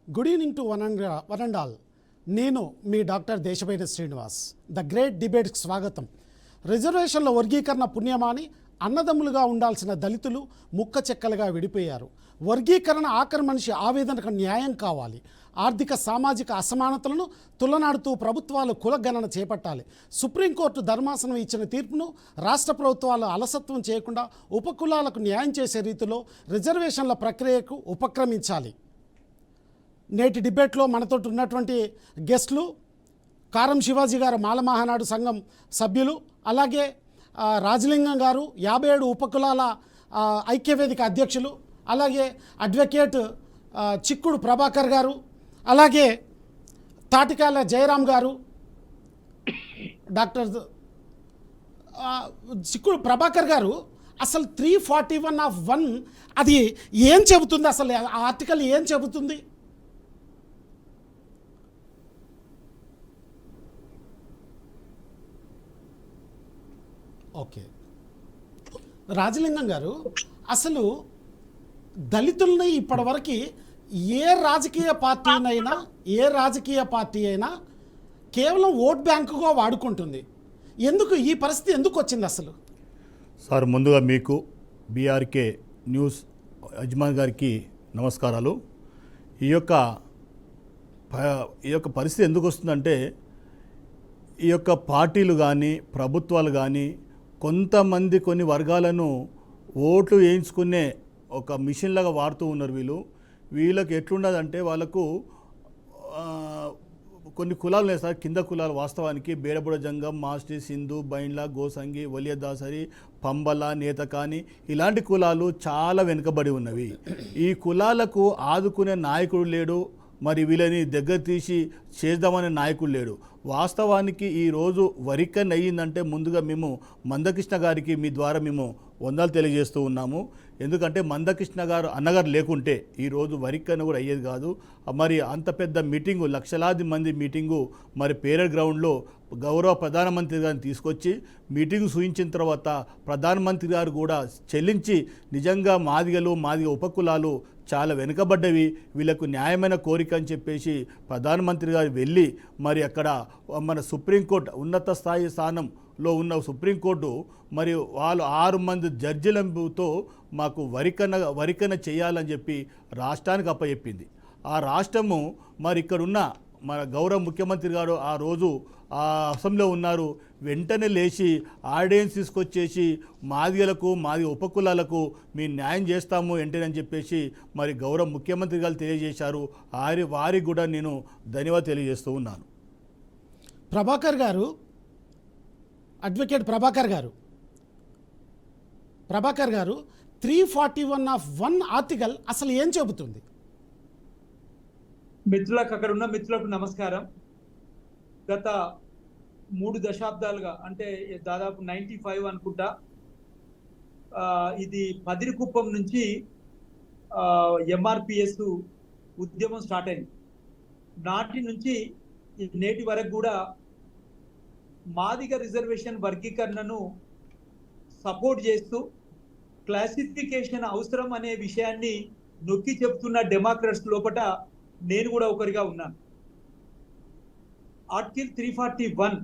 Good evening to one and all. నేను మీ doctor దేశభైరి Srinivas. The great డిబేట్కి స్వాగతం. రిజర్వేషన్ల వర్గీకరణ పుణ్యమాని అన్నదమ్ములుగా ఉండాల్సిన దళితులు ముక్క చెక్కలుగా విడిపోయారు. వర్గీకరణ ఆఖరి మనిషి ఆవేదనకు న్యాయం కావాలి. ఆర్థిక సామాజిక అసమానతలను తులనాడుతూ ప్రభుత్వాలు కులగణన చేపట్టాలి. సుప్రీంకోర్టు ధర్మాసనం ఇచ్చిన తీర్పును రాష్ట్ర ప్రభుత్వాలు అలసత్వం చేయకుండా ఉపకులాలకు న్యాయం చేసే రీతిలో రిజర్వేషన్ల ప్రక్రియకు ఉపక్రమించాలి. నేటి డిబేట్లో మనతో ఉన్నటువంటి గెస్టులు కారం శివాజీ గారు మాల మహానాడు సంఘం సభ్యులు, అలాగే రాజలింగం గారు 57 ఉపకులాల ఐక్యవేదిక అధ్యక్షులు, అలాగే అడ్వకేట్ చిక్కుడు ప్రభాకర్ గారు, అలాగే తాటికాల జయరాం గారు. డాక్టర్ చిక్కుడు ప్రభాకర్ గారు, అసలు 341(1) అది ఏం చెబుతుంది? అసలు ఆ ఆర్టికల్ ఏం చెబుతుంది? ఓకే, రాజలింగం గారు, అసలు దళితుల్ని ఇప్పటివరకు ఏ రాజకీయ పార్టీ అయినా కేవలం ఓట్ బ్యాంకుగా వాడుకుంటుంది. ఎందుకు ఈ పరిస్థితి ఎందుకు వచ్చింది అసలు? సార్, ముందుగా మీకు బీఆర్కే న్యూస్ యజమాని గారికి నమస్కారాలు. ఈ యొక్క పరిస్థితి ఎందుకు వస్తుందంటే, ఈ యొక్క పార్టీలు కానీ ప్రభుత్వాలు కానీ కొంతమంది కొన్ని వర్గాలను ఓట్లు వేయించుకునే ఒక మిషన్ లాగా వాడుతూ ఉన్నారు. వీళ్ళకి ఎట్లున్నదంటే, వాళ్ళకు కొన్ని కులాలు ఉన్నాయి సార్. కింద కులాలు వాస్తవానికి బేడబుడ జంగం, మాస్టి, సింధు, బైండ్ల, గోసంగి, వలియదాసరి, పంబల, నేతకాని ఇలాంటి కులాలు చాలా వెనుకబడి ఉన్నవి. ఈ కులాలకు ఆదుకునే నాయకుడు లేడు, మరి వీళ్ళని దగ్గర తీసి చేద్దామనే నాయకుడు లేడు. వాస్తవానికి ఈరోజు వరికన్ అయ్యిందంటే ముందుగా మేము మందకృష్ణ గారికి మీ ద్వారా మేము వందలు తెలియజేస్తూ ఉన్నాము. ఎందుకంటే మందకృష్ణ గారు అన్నగారు లేకుంటే ఈరోజు వరికన్ కూడా అయ్యేది కాదు. మరి అంత పెద్ద మీటింగు, లక్షలాది మంది మీటింగు మరి పేరెడ్ గ్రౌండ్లో గౌరవ ప్రధానమంత్రి గారిని తీసుకొచ్చి మీటింగ్ సూచించిన తర్వాత ప్రధానమంత్రి గారు కూడా చెల్లించి నిజంగా మాదిగ ఉపకులాలు చాలా వెనుకబడ్డవి, వీళ్ళకు న్యాయమైన కోరిక అని చెప్పేసి ప్రధానమంత్రి గారు వెళ్ళి మరి అక్కడ మన సుప్రీంకోర్టు ఉన్నత స్థాయి స్థానంలో ఉన్న సుప్రీంకోర్టు మరి వాళ్ళు 6 మంది జడ్జిలతో మాకు వరికన చేయాలని చెప్పి రాష్ట్రానికి అప్పచెప్పింది. ఆ రాష్ట్రము మరి ఇక్కడున్న మన గౌరవ ముఖ్యమంత్రి గారు ఆ రోజు ఆ అసెంబ్లీలో ఉన్నారు. వెంటనే లేచి ఆర్డినెన్స్ తీసుకొచ్చేసి మాదిగ ఉపకులాలకు మీ న్యాయం చేస్తాము వెంటనే అని చెప్పేసి మరి గౌరవ ముఖ్యమంత్రి గారు తెలియజేశారు. వారికి కూడా నేను ధన్యవాదాలు తెలియజేస్తూ ఉన్నాను. ప్రభాకర్ గారు, అడ్వకేట్ ప్రభాకర్ గారు 341(1) ఆర్టికల్ అసలు ఏం చెబుతుంది? మిత్రులకు, అక్కడ ఉన్న మిత్రులకు నమస్కారం. గత 3 దశాబ్దాలుగా, అంటే దాదాపు 95 అనుకుంటా, ఇది పదిరికుప్పం నుంచి ఎంఆర్పిఎస్ ఉద్యమం స్టార్ట్ అయింది. నాటి నుంచి నేటి వరకు కూడా మాదిగ రిజర్వేషన్ వర్గీకరణను సపోర్ట్ చేస్తూ క్లాసిఫికేషన్ అవసరం అనే విషయాన్ని నొక్కి చెప్తున్న డెమోక్రాట్స్ లోపల నేను కూడా ఒకరిగా ఉన్నాను. ఆర్టికల్ 341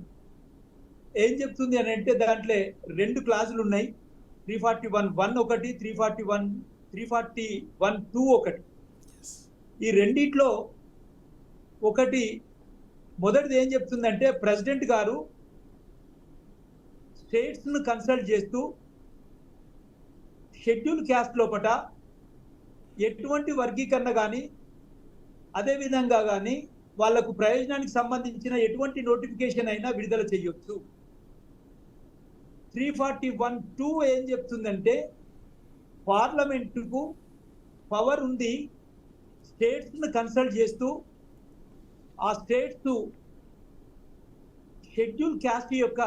ఏం చెప్తుంది అని అంటే, దాంట్లో 2 క్లాజులు ఉన్నాయి. 341(1) ఒకటి, 341(2) ఒకటి. ఈ రెండిట్లో ఒకటి మొదటిది ఏం చెప్తుందంటే, ప్రెసిడెంట్ గారు స్టేట్స్ను కన్సల్ట్ చేస్తూ షెడ్యూల్ క్యాస్ట్ లోపల ఎటువంటి వర్గీకరణ కానీ అదేవిధంగా కానీ వాళ్లకు ప్రయోజనానికి సంబంధించిన ఎటువంటి నోటిఫికేషన్ అయినా విడుదల చేయొచ్చు. 341(2) ఏం చెప్తుందంటే, పార్లమెంటుకు పవర్ ఉంది స్టేట్స్ను కన్సల్ట్ చేస్తూ ఆ స్టేట్స్ షెడ్యూల్ క్యాస్ట్ యొక్క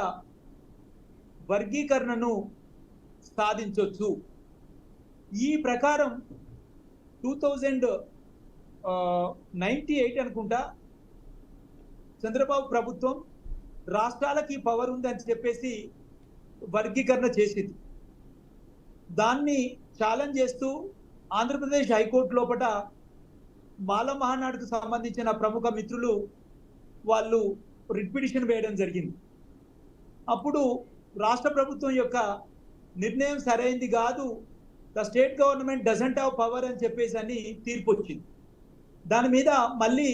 వర్గీకరణను సాధించవచ్చు. ఈ ప్రకారం 2098 అనుకుంటా చంద్రబాబు ప్రభుత్వం రాష్ట్రాలకి పవర్ ఉందని చెప్పేసి వర్గీకరణ చేసింది. దాన్ని ఛాలెంజ్ చేస్తూ ఆంధ్రప్రదేశ్ హైకోర్టు లోపల మాల మహానాడుకు సంబంధించిన ప్రముఖ మిత్రులు వాళ్ళు రిట్ పిటిషన్ వేయడం జరిగింది. అప్పుడు రాష్ట్ర ప్రభుత్వం యొక్క నిర్ణయం సరైంది కాదు, the state government doesn't have power అని చెప్పేసి అని తీర్పు వచ్చింది. దాని మీద మళ్ళీ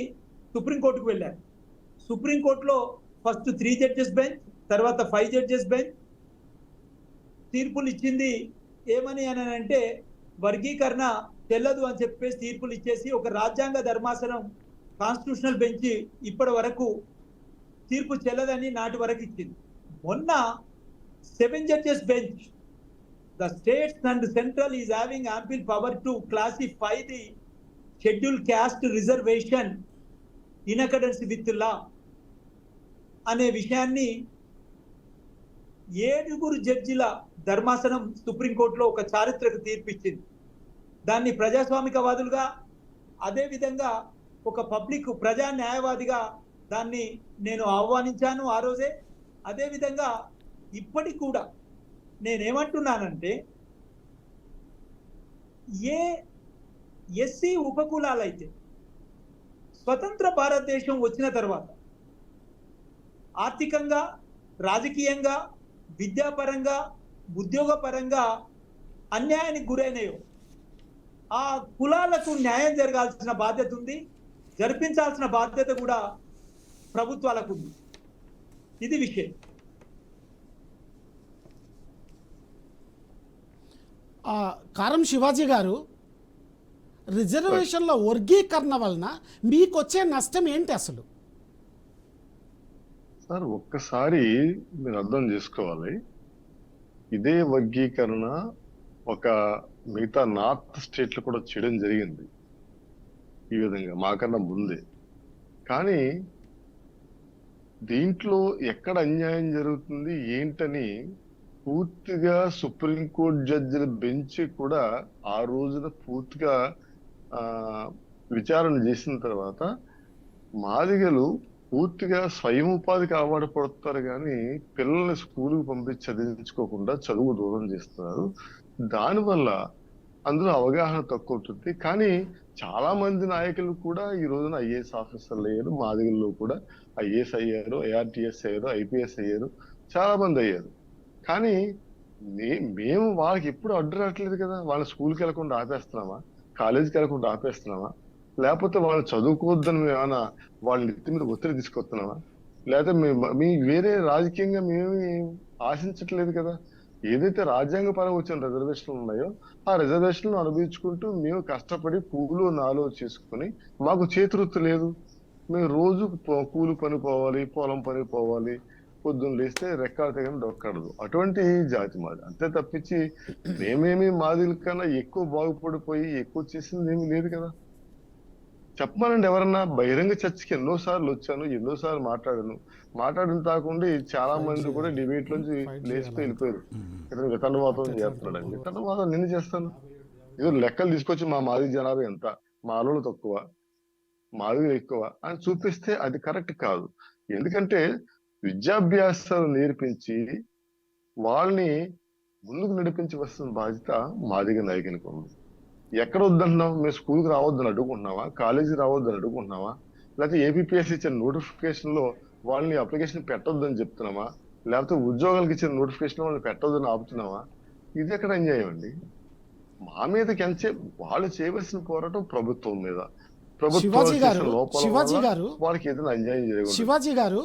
సుప్రీంకోర్టుకు వెళ్ళారు. సుప్రీంకోర్టులో ఫస్ట్ 3 జడ్జెస్ బెంచ్, తర్వాత 5 జడ్జెస్ బెంచ్ తీర్పులు ఇచ్చింది. ఏమని అని అంటే వర్గీకరణ చెల్లదు అని చెప్పేసి తీర్పులు ఇచ్చేసి ఒక రాజ్యాంగ ధర్మాసనం కాన్స్టిట్యూషనల్ బెంచ్ ఇప్పటి వరకు తీర్పు చెల్లదని నాటి వరకు ఇచ్చింది. మొన్న 7 judges bench, the states and central is having ample power to classify the schedule caste reservation in accordance with law అనే విషయాన్ని 7 జడ్జిల ధర్మాసనం సుప్రీంకోర్టులో ఒక చారిత్రక తీర్పు ఇచ్చింది. దాన్ని ప్రజాస్వామికవాదులుగా, అదేవిధంగా ఒక పబ్లిక్ ప్రజా న్యాయవాదిగా దాన్ని నేను ఆహ్వానించాను ఆ రోజే. అదేవిధంగా ఇప్పటికి కూడా నేనేమంటున్నానంటే ఏ ఎస్సీ ఉపకులాలైతే స్వతంత్ర భారతదేశం వచ్చిన తర్వాత ఆర్థికంగా, రాజకీయంగా, విద్యాపరంగా, ఉద్యోగపరంగా అన్యాయానికి గురైనయో ఆ కులాలకు న్యాయం జరగాల్సిన బాధ్యత ఉంది, జరిపించాల్సిన బాధ్యత కూడా ప్రభుత్వాలకు ఉంది. ఇది విషయం. కారం శివాజీ గారు, రిజర్వేషన్ల వర్గీకరణ వలన మీకు వచ్చే నష్టం ఏంటి అసలు? సార్ ఒక్కసారి మీరు అర్థం చేసుకోవాలి, ఇదే వర్గీకరణ ఒక మిగతా నార్త్ స్టేట్లు కూడా చేయడం జరిగింది ఈ విధంగా మాకన్నా ముందే. కానీ దీంట్లో ఎక్కడ అన్యాయం జరుగుతుంది ఏంటని పూర్తిగా సుప్రీంకోర్టు జడ్జిల బెంచ్ కూడా ఆ రోజున పూర్తిగా విచారణ చేసిన తర్వాత మాదిగలు పూర్తిగా స్వయం ఉపాధికి అలవాటు పడుతున్నారు, కానీ పిల్లల్ని స్కూల్కి పంపించి చదివించుకోకుండా చదువు దూరం చేస్తున్నారు. దానివల్ల అందులో అవగాహన తక్కువ ఉంటుంది. కానీ చాలా మంది నాయకులు కూడా ఈ రోజున ఐఏఎస్ ఆఫీసర్లు అయ్యారు, మాదిగల్లో కూడా ఐఏఎస్ అయ్యారు, ఐఆర్టీఎస్ అయ్యారు, ఐపీఎస్ అయ్యారు, చాలా మంది అయ్యారు. కానీ మేము వాళ్ళకి ఎప్పుడు అడ్డు రావట్లేదు కదా. వాళ్ళ స్కూల్కి వెళ్లకుండా ఆపేస్తున్నామా, కాలేజీకి వెళ్లకుండా ఆపేస్తున్నామా, లేకపోతే వాళ్ళు చదువుకోవద్దని మేము ఏమైనా వాళ్ళ నెత్తి మీద ఒత్తిడి తీసుకొస్తున్నామా, లేకపోతే మీ వేరే రాజకీయంగా మేమేమి ఆశించట్లేదు కదా. ఏదైతే రాజ్యాంగ పరంగా వచ్చిన రిజర్వేషన్లు ఉన్నాయో ఆ రిజర్వేషన్లు అనుభవించుకుంటూ మేము కష్టపడి పూలు నాలో చేసుకుని, మాకు చేతివృత్తి లేదు, మేము రోజు కూలి పని పోవాలి, పొలం పని పోవాలి, పొద్దున్న లేస్తే రెక్కాడితే కానీ డొక్కడదు. అటువంటి జాతి మాది. అంతే తప్పించి మేమేమి మాదిల కన్నా ఎక్కువ బాగుపడిపోయి ఎక్కువ చేసింది ఏమీ లేదు కదా. చెప్పమనండి ఎవరన్నా. బహిరంగ చర్చకి ఎన్నోసార్లు వచ్చాను, ఎన్నోసార్లు మాట్లాడిన తాకుండా చాలా మంది కూడా డిబేట్ నుంచి లేచిపోయి వెళ్ళిపోయారు. ఇతను వితండవాదం చేస్తున్నాడండి. వితండవాదం నేను చేస్తాను. ఏదో లెక్కలు తీసుకొచ్చి మా మాదిగ జనాభా ఎంత, మాలోళ్ళు తక్కువ, మాదిగలు ఎక్కువ అని చూపిస్తే అది కరెక్ట్ కాదు. ఎందుకంటే విద్యాభ్యాసాలు నేర్పించి వాళ్ళని ముందుకు నడిపించి వస్తున్న బాధ్యత మాదిగ నాయకునికి ఉంది. ఎక్కడ వద్దంటున్నావు? మేము స్కూల్కి రావద్దని అడుగుకుంటున్నావా, కాలేజీకి రావద్దని అడుగుకుంటున్నావా, లేకపోతే ఏపీఎస్సీ ఇచ్చిన నోటిఫికేషన్ లో వాళ్ళని అప్లికేషన్ పెట్టొద్దని చెప్తున్నావా, లేకపోతే ఉద్యోగాలకు ఇచ్చిన నోటిఫికేషన్ వాళ్ళని పెట్టొద్దని ఆపుతున్నావా? ఇది ఎక్కడ అన్యాయం అండి? మా మీదకి ఎంచే వాళ్ళు చేయవలసిన పోరాటం ప్రభుత్వం మీద. శివాజీ గారు వాళ్ళకి ఏదైనా అన్యాయం జరగదు. శివాజీ గారు,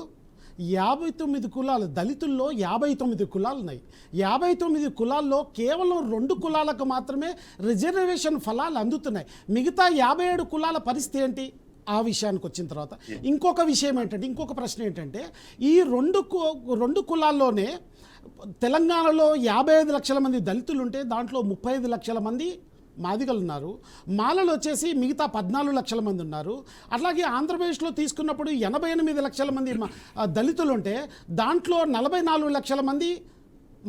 59 కులాలు, దళితుల్లో 59 కులాలు ఉన్నాయి. 59 కులాల్లో కేవలం 2 కులాలకు మాత్రమే రిజర్వేషన్ ఫలాలు అందుతున్నాయి. మిగతా 57 కులాల పరిస్థితి ఏంటి? ఆ విషయానికి వచ్చిన తర్వాత ఇంకొక విషయం ఏంటంటే, ఇంకొక ప్రశ్న ఏంటంటే, ఈ రెండు కులాల్లోనే తెలంగాణలో 55 లక్షల మంది దళితులు ఉంటే దాంట్లో 35 లక్షల మంది మాదిగలు ఉన్నారు. మాలలు వచ్చేసి మిగతా 14 లక్షల మంది ఉన్నారు. అట్లాగే ఆంధ్రప్రదేశ్లో తీసుకున్నప్పుడు 88 లక్షల మంది దళితులు ఉంటే దాంట్లో 44 లక్షల మంది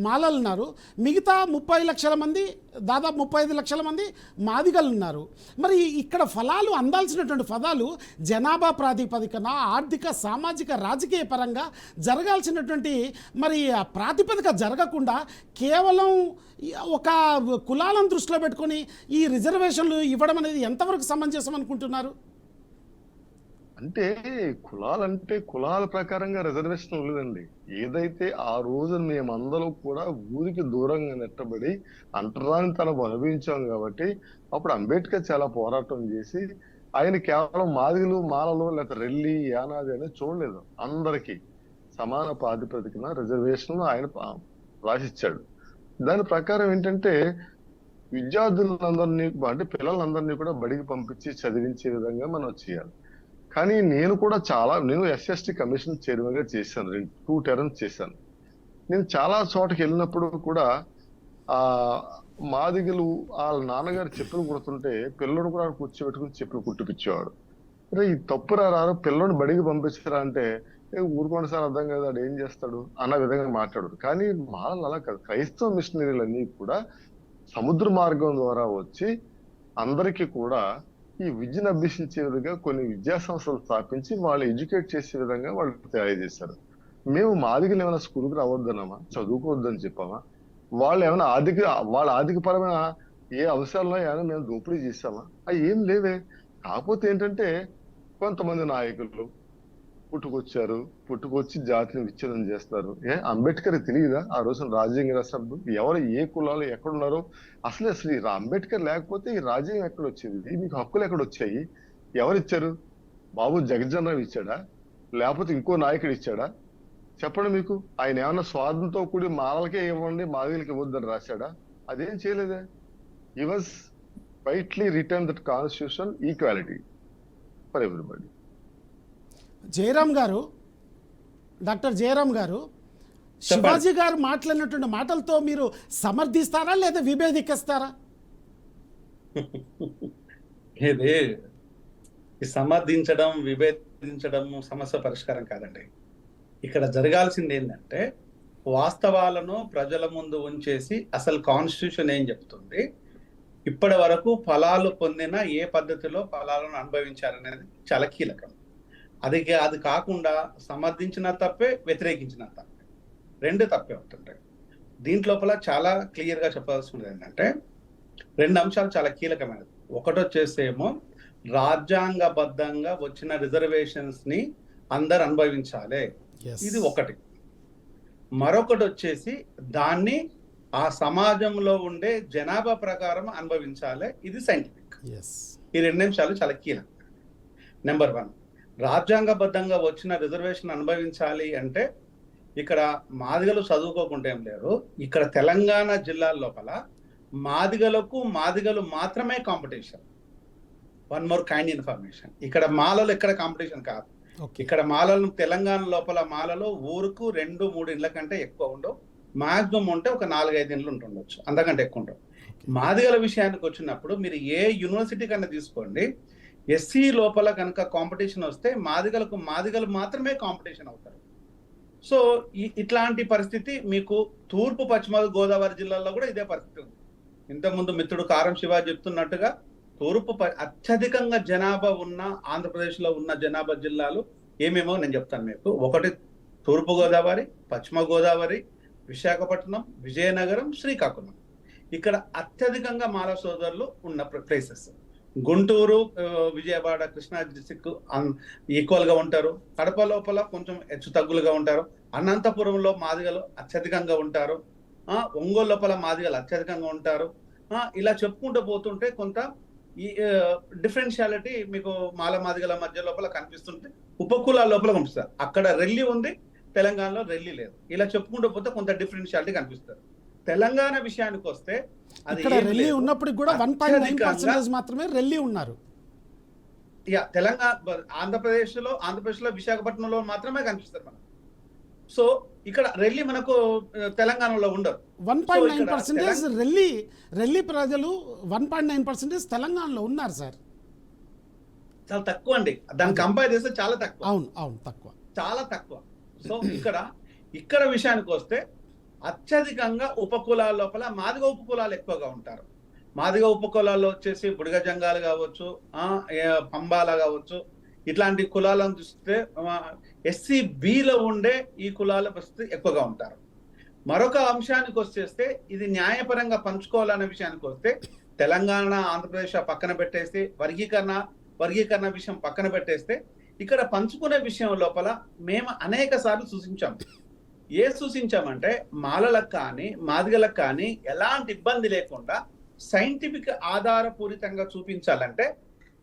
మాలలు ఉన్నారు, మిగతా 30 లక్షల మంది, దాదాపు 35 లక్షల మంది మాదిగలు ఉన్నారు. మరి ఇక్కడ ఫలాలు అందాల్సినటువంటి ఫలాలు జనాభా ప్రాతిపదికన ఆర్థిక సామాజిక రాజకీయ పరంగా జరగాల్సినటువంటి మరి ఆ ప్రాతిపదిక జరగకుండా కేవలం ఒక కులాలను దృష్టిలో పెట్టుకొని ఈ రిజర్వేషన్లు ఇవ్వడం అనేది ఎంతవరకు సమంజసం అనుకుంటున్నారు? అంటే కులాలంటే కులాల ప్రకారంగా రిజర్వేషన్ లేదండి. ఏదైతే ఆ రోజు మేమందరం కూడా ఊరికి దూరంగా నెట్టబడి అంటరానితనం అనుభవించాం కాబట్టి అప్పుడు అంబేద్కర్ చాలా పోరాటం చేసి ఆయన కేవలం మాదిగలు మాలలు లేకపోతే రెల్లి యానాది అనేది చూడలేదు. అందరికీ సమాన ప్రాతిపదికన రిజర్వేషన్ ఆయన రాసిచ్చాడు. దాని ప్రకారం ఏంటంటే విద్యార్థులందరినీ అంటే పిల్లలందరినీ కూడా బడికి పంపించి చదివించే విధంగా మనం చేయాలి. కానీ నేను ఎస్ఎస్టీ కమిషన్ చైర్మన్ గా చేశాను, 2 టర్మ్స్ చేశాను. నేను చాలా చోటకి వెళ్ళినప్పుడు కూడా ఆ మాదిగలు వాళ్ళ నాన్నగారు చెప్పులు కుడుతుంటే పిల్లడు కూడా కూర్చోబెట్టుకుని చెప్పులు కుట్టిపించేవాడు. అరే ఈ తప్పురా రారు, పిల్లడు బడికి పంపించరా అంటే ఊరుకోండి సార్, అర్థం కదా వాడు ఏం చేస్తాడు అన్న విధంగా మాట్లాడారు. కానీ మాలలు అలా కాదు. క్రైస్తవ మిషనరీలన్నీ కూడా సముద్ర మార్గం ద్వారా వచ్చి అందరికీ కూడా ఈ విద్యను అభ్యసించే విధంగా కొన్ని విద్యా సంస్థలు స్థాపించి వాళ్ళు ఎడ్యుకేట్ చేసే విధంగా వాళ్ళు తయారు చేశారు. మేము మాదిగలు ఏమైనా స్కూల్కి రావద్దన్నామా, చదువుకోవద్దని చెప్పామా? వాళ్ళు ఏమైనా వాళ్ళ ఆర్థికపరమైన ఏ అవసరాల్లో ఏమైనా మేము దోపిడీ చేశామా? అవి ఏం లేవే. కాకపోతే ఏంటంటే కొంతమంది నాయకులు పుట్టుకొచ్చి జాతిని విచ్ఛేదం చేస్తారు. అంబేద్కర్ తెలియదా ఆ రోజున రాజ్యాంగ రాసినప్పుడు ఎవరు ఏ కులాలు ఎక్కడున్నారో? అసలు అంబేద్కర్ లేకపోతే ఈ రాజ్యాంగం ఎక్కడ వచ్చేది? మీకు హక్కులు ఎక్కడ వచ్చాయి? ఎవరిచ్చారు? బాబు జగజ్జన్ రావు ఇచ్చాడా, లేకపోతే ఇంకో నాయకుడు ఇచ్చాడా? చెప్పండి. మీకు ఆయన ఏమన్నా స్వార్థంతో కూడి మాలలకే ఇవ్వండి మాదిగలకి ఇవ్వద్దని రాశాడా? అదేం చేయలేదే. హి was rightly return that constitution equality for everybody. Jayaram గారు, డాక్టర్ జయరాం గారు, శివాజీ గారు మాట్లాడినటువంటి మాటలతో మీరు సమర్థిస్తారా లేదా విభేదిస్తారా? ఇది సమర్థించడం విభేదించడం సమస్య పరిష్కారం కాదండి. ఇక్కడ జరగాల్సింది ఏంటంటే వాస్తవాలను ప్రజల ముందు ఉంచేసి అసలు కాన్స్టిట్యూషన్ ఏం చెప్తుంది, ఇప్పటి వరకు ఫలాలు పొందిన ఏ పద్ధతిలో ఫలాలను అనుభవించారనేది చాలా కీలకం. అది కాకుండా సమర్థించిన తప్పే, వ్యతిరేకించిన తప్పే, 2 తప్పే అవుతుంటాయి. దీంట్లోపల చాలా క్లియర్ గా చెప్పాల్సింది ఏంటంటే 2 అంశాలు చాలా కీలకమైనది. ఒకటి వచ్చేసేమో రాజ్యాంగబద్ధంగా వచ్చిన రిజర్వేషన్స్ ని అందరు అనుభవించాలి, ఇది ఒకటి. మరొకటి వచ్చేసి దాన్ని ఆ సమాజంలో ఉండే జనాభా ప్రకారం అనుభవించాలి, ఇది సైంటిఫిక్. ఈ 2 నిమిషాలు చాలా కీలకం. నెంబర్ 1, రాజ్యాంగబద్ధంగా వచ్చిన రిజర్వేషన్ అనుభవించాలి అంటే ఇక్కడ మాదిగలు చదువుకోకుండా ఏం లేరు. ఇక్కడ తెలంగాణ జిల్లాల లోపల మాదిగలు మాత్రమే కాంపిటీషన్. 1 మోర్ కైండ్ ఇన్ఫర్మేషన్, ఇక్కడ మాలలు ఎక్కడ కాంపిటీషన్ కాదు. ఇక్కడ మాలలు తెలంగాణ లోపల మాలలో ఊరుకు 2-3 ఇండ్ల కంటే ఎక్కువ ఉండవు. మాక్సిమం ఉంటే ఒక 4-5 ఇండ్లు ఉంటుండొచ్చు, అంతకంటే ఎక్కువ ఉండవు. మాదిగల విషయానికి వచ్చినప్పుడు మీరు ఏ యూనివర్సిటీ కన్నా తీసుకోండి, ఎస్సీ లోపల కనుక కాంపిటీషన్ వస్తే మాదిగలు మాత్రమే కాంపిటీషన్ అవుతారు. సో ఇట్లాంటి పరిస్థితి మీకు తూర్పు పశ్చిమ గోదావరి జిల్లాల్లో కూడా ఇదే పరిస్థితి ఉంది. ఇంతకుముందు మిత్రుడు కారం శివ చెప్తున్నట్టుగా అత్యధికంగా జనాభా ఉన్న ఆంధ్రప్రదేశ్లో ఉన్న జనాభా జిల్లాలు ఏమేమో నేను చెప్తాను మీకు. 1 తూర్పు గోదావరి, పశ్చిమ గోదావరి, విశాఖపట్నం, విజయనగరం, శ్రీకాకుళం. ఇక్కడ అత్యధికంగా మాల సోదరులు ఉన్న places. Guntur, Vijayawada, Krishna district equal గా ఉంటారు. కడప లోపల కొంచెం హెచ్చు తగ్గులుగా ఉంటారు. అనంతపురంలో మాదిగలు అత్యధికంగా ఉంటారు. ఒంగోలు లోపల మాదిగలు అత్యధికంగా ఉంటారు. ఇలా చెప్పుకుంటూ పోతుంటే కొంత ఈ డిఫరెన్షియాలిటీ మీకు మాదిగల మధ్య లోపల కనిపిస్తుంటే ఉపకులాల లోపల కనిపిస్తారు. అక్కడ రెల్లి ఉంది, తెలంగాణలో రెల్లి లేదు. ఇలా చెప్పుకుంటూ పోతే కొంత డిఫరెన్షియాలిటీ కనిపిస్తారు. తెలంగాణ విషయానికి వస్తే ఇక్కడ రెల్లి ఉన్నప్పటికి కూడా 1.9% మాత్రమే రెల్లి ఉన్నారు. తెలంగాణ ఆంధ్రప్రదేశ్లో విశాఖపట్నంలో మాత్రమే కనిపిస్తారు మనం. సో ఇక్కడ రెల్లి మనకు తెలంగాణలో ఉండరు. 1.9% రెల్లి ప్రజలు 1.9% తెలంగాణలో ఉన్నారు సార్. చాలా తక్కువ అండి, దాన్ని కంపేర్ చేస్తే చాలా తక్కువ. అవును తక్కువ, చాలా తక్కువ. సో ఇక్కడ విషయానికి వస్తే అత్యధికంగా ఉపకులాల లోపల మాదిగ ఉపకులాలు ఎక్కువగా ఉంటారు. మాదిగ ఉపకులాల్లో వచ్చేసి బుడిగ జంగాలు కావచ్చు, పంబాల కావచ్చు, ఇట్లాంటి కులాలను చూస్తే ఎస్సీ బిలో ఉండే ఈ కులాల పరిస్థితి ఎక్కువగా ఉంటారు. మరొక అంశానికి వచ్చేస్తే ఇది న్యాయపరంగా పంచుకోవాలనే విషయానికి వస్తే తెలంగాణ, ఆంధ్రప్రదేశ్ పక్కన పెట్టేస్తే వర్గీకరణ విషయం పక్కన పెట్టేస్తే ఇక్కడ పంచుకునే విషయం లోపల మేము అనేక సార్లు సూచించామంటే మాలలకు కానీ మాదిగలకు కానీ ఎలాంటి ఇబ్బంది లేకుండా సైంటిఫిక్ ఆధారపూరితంగా చూపించాలంటే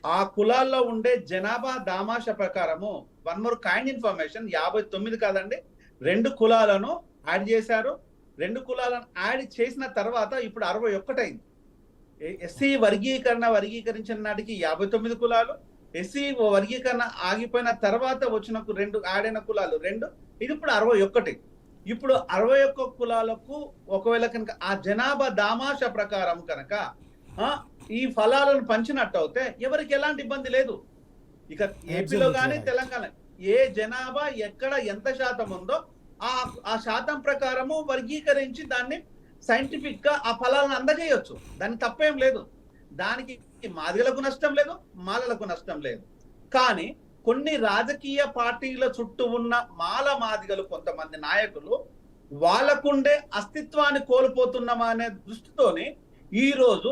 ఆ కులాల్లో ఉండే జనాభా దామాష ప్రకారము వన్ మోర్ కైండ్ ఇన్ఫర్మేషన్ 59 కాదండి 2 కులాలను యాడ్ చేశారు. 2 కులాలను యాడ్ చేసిన తర్వాత ఇప్పుడు 61 అయింది. ఎస్సీ వర్గీకరించిన నాటికి 59 కులాలు, ఎస్సీ వర్గీకరణ ఆగిపోయిన తర్వాత వచ్చిన 2 యాడ్ అయిన కులాలు 2, ఇది ఇప్పుడు 61. ఇప్పుడు 61 కులాలకు ఒకవేళ కనుక ఆ జనాభా దామాష ప్రకారం కనుక ఈ ఫలాలను పంచినట్టు అయితే ఎవరికి ఎలాంటి ఇబ్బంది లేదు. ఇక ఏపీలో కానీ తెలంగాణ ఏ జనాభా ఎక్కడ ఎంత శాతం ఉందో ఆ శాతం ప్రకారము వర్గీకరించి దాన్ని సైంటిఫిక్ గా ఆ ఫలాలను అందజేయొచ్చు. దాని తప్పేం లేదు. దానికి మాదిగలకు నష్టం లేదు, మాలలకు నష్టం లేదు. కానీ కొన్ని రాజకీయ పార్టీల చుట్టూ ఉన్న మాదిగలు కొంతమంది నాయకులు వాళ్ళకుండే అస్తిత్వాన్ని కోల్పోతున్నామా అనే దృష్టితోని ఈ రోజు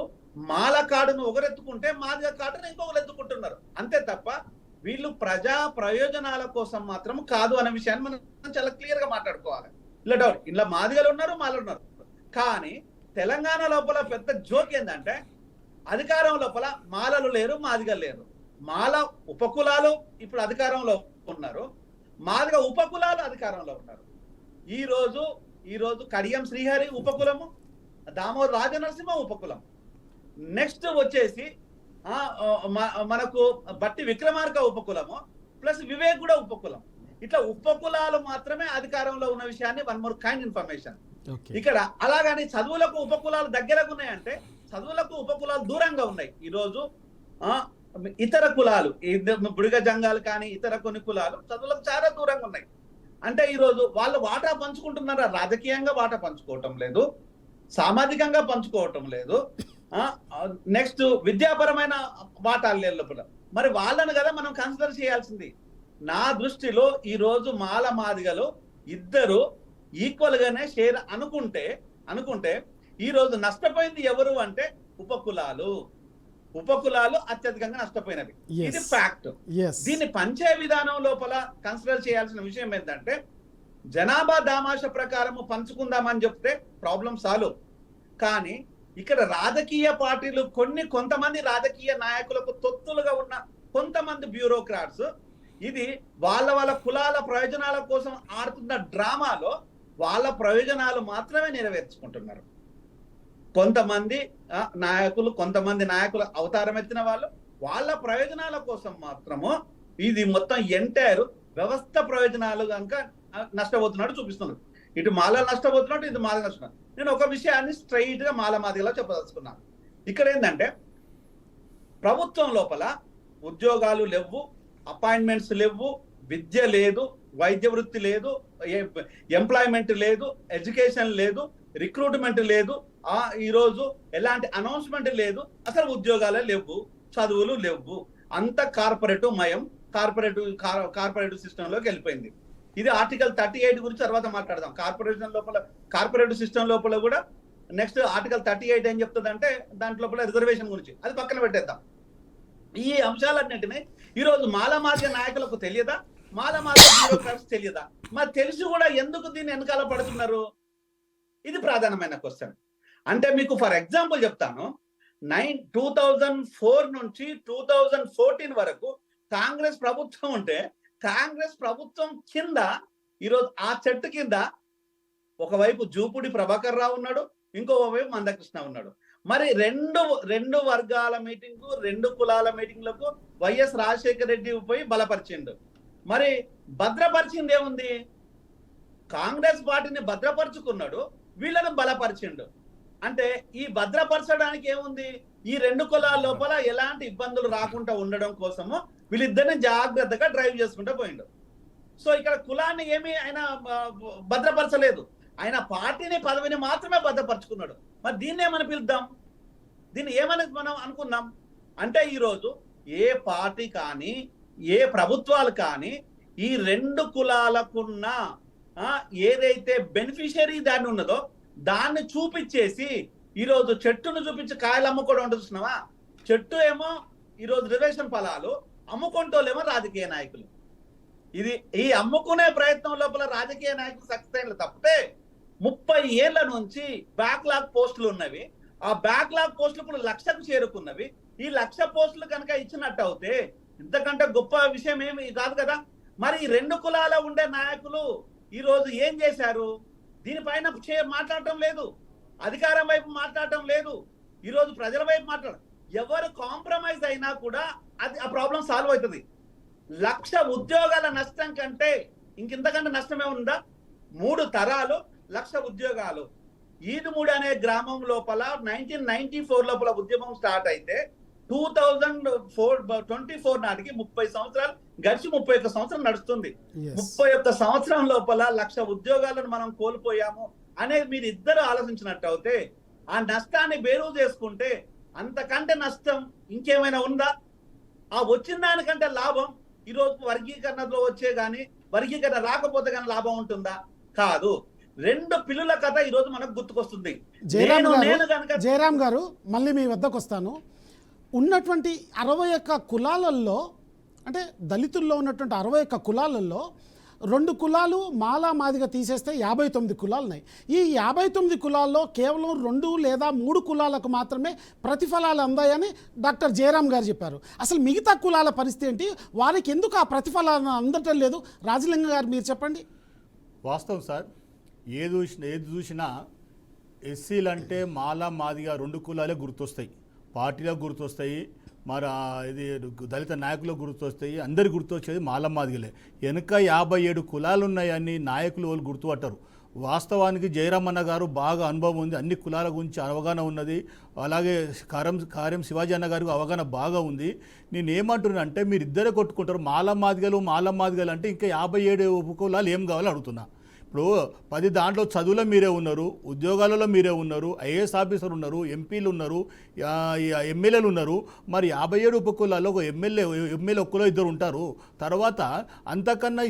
మాల కార్డును ఒకరెత్తుకుంటే మాదిగ కార్డును ఇంకొకరు ఎత్తుకుంటున్నారు. అంతే తప్ప వీళ్ళు ప్రజా ప్రయోజనాల కోసం మాత్రం కాదు అనే విషయాన్ని మనం చాలా క్లియర్ గా మాట్లాడుకోవాలి. ఇలా డౌట్ ఇలా మాదిగలు ఉన్నారు, మాలలు ఉన్నారు. కానీ తెలంగాణ లోపల పెద్ద జోక్ ఏంటంటే అధికారం లోపల మాలలు లేరు, మాదిగలు లేరు. మాల ఉపకులాలు ఇప్పుడు అధికారంలో ఉన్నారు, మాదిగ ఉపకులాలు అధికారంలో ఉన్నారు. ఈ రోజు కడియం శ్రీహరి ఉపకులము, దామోదర్ రాజనరసింహ ఉపకులం. నెక్స్ట్ వచ్చేసి మనకు బట్టి విక్రమార్క ఉపకులము ప్లస్ వివేక్ కూడా ఉపకులం. ఇట్లా ఉపకులాలు మాత్రమే అధికారంలో ఉన్న విషయాన్ని వన్ మోర్ కైండ్ ఇన్ఫర్మేషన్. ఇక్కడ అలాగని చదువులకు ఉపకులాలు దగ్గరకు ఉన్నాయంటే చదువులకు ఉపకులాలు దూరంగా ఉన్నాయి. ఈ రోజు ఇతర కులాలు బుడిగ జంగాలు కానీ ఇతర కొన్ని కులాలు చదువులకు చాలా దూరంగా ఉన్నాయి. అంటే ఈ రోజు వాళ్ళు వాటా పంచుకుంటున్నారా? రాజకీయంగా వాటా పంచుకోవటం లేదు, సామాజికంగా పంచుకోవటం లేదు, నెక్స్ట్ విద్యాపరమైన వాటాలు లేవు. మరి వాళ్ళను కదా మనం కన్సిడర్ చేయాల్సింది. నా దృష్టిలో ఈ రోజు మాదిగలు ఇద్దరు ఈక్వల్ గానే షేర్ అనుకుంటే ఈ రోజు నష్టపోయింది ఎవరు అంటే ఉపకులాలు అత్యధికంగా నష్టపోయినవి. ఇది ఫ్యాక్ట్. దీన్ని పంచే విధానం లోపల కన్సిడర్ చేయాల్సిన విషయం ఏంటంటే జనాభా దామాష ప్రకారము పంచుకుందామని చెప్తే ప్రాబ్లం సాల్వ్. కానీ ఇక్కడ రాజకీయ పార్టీలు కొంతమంది రాజకీయ నాయకులకు తొత్తులుగా ఉన్న కొంతమంది బ్యూరోక్రాట్స్ ఇది వాళ్ళ కులాల ప్రయోజనాల కోసం ఆడుతున్న డ్రామాలో వాళ్ళ ప్రయోజనాలు మాత్రమే నెరవేర్చుకుంటున్నారు. కొంతమంది నాయకులు అవతారం ఎత్తిన వాళ్ళ ప్రయోజనాల కోసం మాత్రము ఇది మొత్తం ఎంటైర్ వ్యవస్థ ప్రయోజనాలు కనుక నష్టపోతున్నట్టు చూపిస్తున్నారు. ఇటు మాల నష్టపోతున్నట్టు ఇటు మాల నష్టం. నేను ఒక విషయాన్ని స్ట్రైట్ గా మాదిగలా చెప్పదలుచుకున్నాను. ఇక్కడ ఏంటంటే ప్రభుత్వం లోపల ఉద్యోగాలు లేవు, అపాయింట్మెంట్స్ లేవు, విద్య లేదు, వైద్య వృత్తి లేదు, ఎంప్లాయ్మెంట్ లేదు, ఎడ్యుకేషన్ లేదు, రిక్రూట్మెంట్ లేదు, ఈ రోజు ఎలాంటి అనౌన్స్మెంట్ లేదు, అసలు ఉద్యోగాలే లేవు, చదువులు లేవు. అంత కార్పొరేటివ్ సిస్టమ్ లోకి వెళ్ళిపోయింది. ఇది ఆర్టికల్ 38 గురించి తర్వాత మాట్లాడదాం. కార్పొరేటివ్ సిస్టమ్ లోపల కూడా నెక్స్ట్ ఆర్టికల్ 38 ఏం చెప్తుంది అంటే దాంట్లో రిజర్వేషన్ గురించి, అది పక్కన పెట్టేద్దాం. ఈ అంశాలన్నింటినీ ఈ రోజు మాదిగ నాయకులకు తెలియదా? మాదిగ బ్యూరోక్రాట్స్ తెలియదా? మరి తెలిసి కూడా ఎందుకు దీన్ని వెనకాల పడుతున్నారు? ఇది ప్రధానమైన క్వశ్చన్. అంటే మీకు ఫర్ ఎగ్జాంపుల్ చెప్తాను. 2004 నుంచి 2014 వరకు కాంగ్రెస్ ప్రభుత్వం ఉంటే కాంగ్రెస్ ప్రభుత్వం కింద ఈరోజు ఆ చెట్టు కింద ఒకవైపు జూపుడి ప్రభాకర్ రావు ఉన్నాడు, ఇంకోవైపు మందకృష్ణ ఉన్నాడు. మరి రెండు వర్గాల మీటింగ్, 2 కులాల మీటింగ్లకు వైఎస్ రాజశేఖర రెడ్డి పోయి బలపరిచిండు. మరి భద్రపరిచింది ఏముంది? కాంగ్రెస్ పార్టీని భద్రపరుచుకున్నాడు, వీళ్ళను బలపరిచిండు. అంటే ఈ భద్రపరచడానికి ఏముంది? ఈ 2 కులాల లోపల ఎలాంటి ఇబ్బందులు రాకుండా ఉండడం కోసము వీళ్ళిద్దరిని జాగ్రత్తగా డ్రైవ్ చేసుకుంటూ పోయిండు. సో ఇక్కడ కులాన్ని ఏమి ఆయన భద్రపరచలేదు. ఆయన పార్టీని పదవిని మాత్రమే భద్రపరుచుకున్నాడు. మరి దీన్ని ఏమని పిలుద్దాం, దీన్ని ఏమని మనం అనుకుందాం అంటే ఈరోజు ఏ పార్టీ కానీ ఏ ప్రభుత్వాలు కానీ ఈ రెండు కులాలకున్న ఏదైతే బెనిఫిషియరీ దాన్ని ఉన్నదో దాన్ని చూపించేసి ఈరోజు చెట్టును చూపించి కాయలు అమ్ముకోవడం ఉంటుంది చూసినావా. చెట్టు ఏమో ఈరోజు రిజర్వేషన్ ఫలాలు, అమ్ముకుంటోళ్ళేమో రాజకీయ నాయకులు. ఇది ఈ అమ్ముకునే ప్రయత్నం లోపల రాజకీయ నాయకులు సక్సెస్ అయిన తప్పితే 30 ఏళ్ల నుంచి బ్యాక్లాగ్ పోస్టులు ఉన్నవి. ఆ బ్యాక్లాగ్ పోస్టులు ఇప్పుడు 1,00,000కు చేరుకున్నవి. ఈ 1,00,000 పోస్టులు కనుక ఇచ్చినట్టు అవుతే ఇంతకంటే గొప్ప విషయం ఏమి కాదు కదా. మరి ఈ రెండు కులాల ఉండే నాయకులు ఈ రోజు ఏం చేశారు? దీనిపైన మాట్లాడటం లేదు, అధికారం వైపు మాట్లాడటం లేదు, ఈ రోజు ప్రజల వైపు మాట్లాడడం. ఎవరు కాంప్రమైజ్ అయినా కూడా అది ఆ ప్రాబ్లం సాల్వ్ అవుతుంది. 1,00,000 ఉద్యోగాల నష్టం కంటే ఇంకింతకంటే నష్టమే ఉందా? 3 తరాలు 1,00,000 ఉద్యోగాలు. ఈదుమూడి అనే గ్రామం లోపల 1994 లోపల ఉద్యమం స్టార్ట్ అయితే 2024 నాటికి 30 సంవత్సరాలు గడిచి 31 సంవత్సరం నడుస్తుంది. 31 సంవత్సరం లోపల 1,00,000 ఉద్యోగాలను మనం కోల్పోయాము అనేది మీరు ఇద్దరు ఆలోచించినట్టు అయితే ఆ నష్టాన్ని బేరువు చేసుకుంటే అంతకంటే నష్టం ఇంకేమైనా ఉందా? ఆ వచ్చిన దానికంటే లాభం ఈరోజు వర్గీకరణలో వచ్చే గాని వర్గీకరణ రాకపోతే గానీ లాభం ఉంటుందా? కాదు. 2 పిల్లుల కథ ఈరోజు మనకు గుర్తుకొస్తుంది. జయరాం గారు మళ్ళీ మీ వద్దకు వస్తాను. ఉన్నటువంటి 61 కులాలలో అంటే దళితుల్లో ఉన్నటువంటి 61 కులాలలో 2 కులాలు మాలా మాదిగా తీసేస్తే 59 కులాలు ఉన్నాయి. ఈ 59 కులాల్లో కేవలం 2 లేదా 3 కులాలకు మాత్రమే ప్రతిఫలాలు అందాయని డాక్టర్ జయరాం గారు చెప్పారు. అసలు మిగతా కులాల పరిస్థితి ఏంటి? వారికి ఎందుకు ఆ ప్రతిఫలాలను అందటం లేదు? రాజలింగం గారు మీరు చెప్పండి. వాస్తవం సార్, ఏది చూసినా ఎస్సీలు అంటే మాలా మాదిగా 2 కులాలే గుర్తొస్తాయి, పార్టీలకు గుర్తొస్తాయి, మరి ఇది దళిత నాయకులకు గుర్తొస్తాయి, అందరికి గుర్తొచ్చేది మాలా మాదిగలే. వెనుక 57 కులాలు ఉన్నాయని నాయకులు వాళ్ళు గుర్తుపట్టారు. వాస్తవానికి జయరామన్న గారు బాగా అనుభవం ఉంది, అన్ని కులాల గురించి అవగాహన ఉన్నది. అలాగే కార్యం శివాజీ అన్న గారికి అవగాహన బాగా ఉంది. నేను ఏమంటున్నా అంటే మీరు ఇద్దరే కొట్టుకుంటారు, మాలా మాదిగలు అంటే ఇంకా 57 ఉపకులాలు ఏం కావాలో అడుగుతున్నా. ఇప్పుడు 10 దాంట్లో చదువులో మీరే ఉన్నారు, ఉద్యోగాలలో మీరే ఉన్నారు, ఐఏఎస్ ఆఫీసర్ ఉన్నారు, ఎంపీలు ఉన్నారు, ఎమ్మెల్యేలు ఉన్నారు. మరి 57 ఉపకులాల్లో ఒక ఎమ్మెల్యే ఒక్కలో 2 ఉంటారు. తర్వాత అంతకన్నా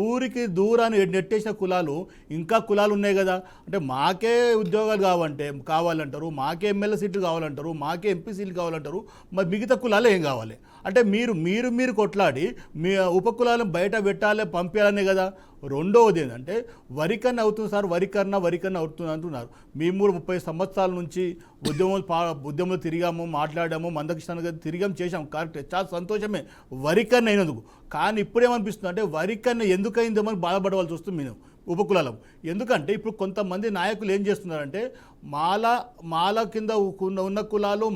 ఊరికి దూరాన్ని నెట్టేసిన కులాలు ఇంకా కులాలు ఉన్నాయి కదా. అంటే మాకే ఉద్యోగాలు కావాలంటారు, మాకే ఎమ్మెల్యే సీట్లు కావాలంటారు, మాకే ఎంపీ సీట్లు కావాలంటారు. మరి మిగతా కులాలు ఏం కావాలి? అంటే మీరు కొట్లాడి మీ ఉపకులాలను బయట పెట్టాలి, పంపించాలనే కదా. రెండవది ఏంటంటే వరికన్న అవుతుంది సార్, వరికన్న అవుతుంది అంటున్నారు. మేము 30 సంవత్సరాల నుంచి ఉద్యమంలో తిరిగాము, మాట్లాడాము, మందకృష్ణ గారు తిరిగాము, చేశాము, కరెక్ట్, చాలా సంతోషమే వరికన్న అయినందుకు. కానీ ఇప్పుడేమనిపిస్తుంది అంటే వరికన్న ఎందుకైందేమో అని బాధపడవలసి వస్తుంది మేము ఉపకులాలం. ఎందుకంటే ఇప్పుడు కొంతమంది నాయకులు ఏం చేస్తున్నారంటే మాల కింద ఉన్న కులాలు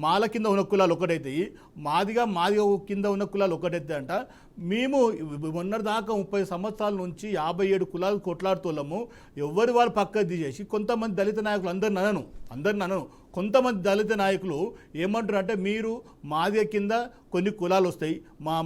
మాల కింద ఉన్న కులాలు ఒకటైతాయి, మాదిగా కింద ఉన్న కులాలు ఒకటైతే అంట. మేము మొన్నటిదాకా 30 సంవత్సరాల నుంచి 57 కులాలు కొట్లాడుతున్నాము. ఎవరి వాళ్ళు పక్క తీసేసి కొంతమంది దళిత నాయకులు అందరిని అనను కొంతమంది దళిత నాయకులు ఏమంటారు అంటే మీరు మాదిగ కింద కొన్ని కులాలు వస్తాయి,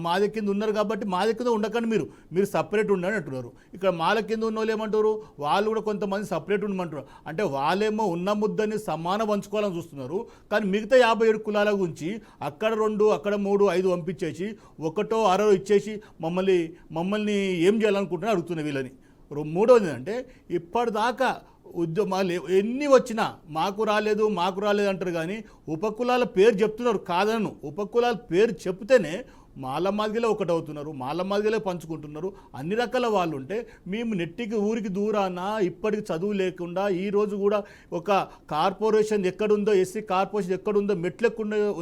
మాదిగ కింద ఉన్నారు కాబట్టి మాదిగ కింద ఉండకండి, మీరు సపరేట్ ఉండండి అంటున్నారు. ఇక్కడ మాల కింద ఉన్న వాళ్ళు ఏమంటారు, వాళ్ళు కూడా కొంతమంది సపరేట్ ఉండమంటారు. అంటే వాళ్ళేమో ఉన్న ముద్దని సమానం పంచుకోవాలని చూస్తున్నారు. కానీ మిగతా 57 కులాల గురించి అక్కడ 2 అక్కడ 3 5 పంపించేసి 1 6 ఇచ్చేసి మమ్మల్ని ఏం చేయాలనుకుంటున్నా అడుగుతున్న వీళ్ళని. మూడవది అంటే ఇప్పటిదాకా ఉద్యమాలు ఎన్ని వచ్చినా మాకు రాలేదు అంటారు. కానీ ఉపకులాల పేరు చెప్తున్నారు కాదను, ఉపకులాల పేరు చెప్తేనే మాల మాదిగలే ఒకటవుతున్నారు, మాల మాదిగలే పంచుకుంటున్నారు. అన్ని రకాల వాళ్ళు ఉంటే మేము నెట్టికి ఊరికి దూరాన ఇప్పటికి చదువు లేకుండా ఈరోజు కూడా ఒక కార్పొరేషన్ ఎక్కడుందో, ఎస్సీ కార్పొరేషన్ ఎక్కడుందో, మెట్లు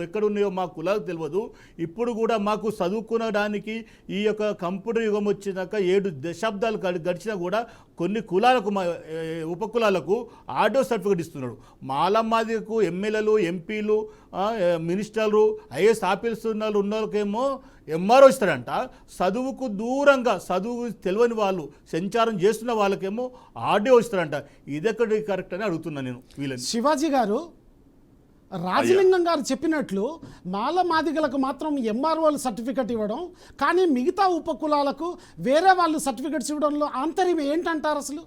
ఎక్కడున్నాయో మా కులాలకు తెలియదు. ఇప్పుడు కూడా మాకు చదువుకునడానికి ఈ యొక్క కంప్యూటర్ యుగం వచ్చినాక 7 దశాబ్దాలు గడిచినా కూడా కొన్ని కులాలకు ఉపకులాలకు ఆర్డో సర్టిఫికేట్ ఇస్తున్నాడు. మాల మాదిగకు ఎమ్మెల్యేలు, ఎంపీలు, మినిస్టర్లు, ఐఏఎస్ ఆఫీసర్లు ఉన్న వాళ్ళకేమో ఎంఆర్ఓ ఇస్తారంట. చదువుకు దూరంగా చదువు తెలియని వాళ్ళు సంచారం చేస్తున్న వాళ్ళకేమో ఆర్డీఓ ఇస్తారంట. ఇదెక్కడి కరెక్ట్ అని అడుగుతున్నా నేను వీళ్ళని. శివాజీ గారు, రాజలింగం గారు చెప్పినట్లు మాల మాదిగలకు మాత్రం ఎంఆర్ఓలు సర్టిఫికెట్ ఇవ్వడం, కానీ మిగతా ఉపకులాలకు వేరే వాళ్ళు సర్టిఫికెట్స్ ఇవ్వడంలో ఆంతర్యం ఏంటంటారు అసలు?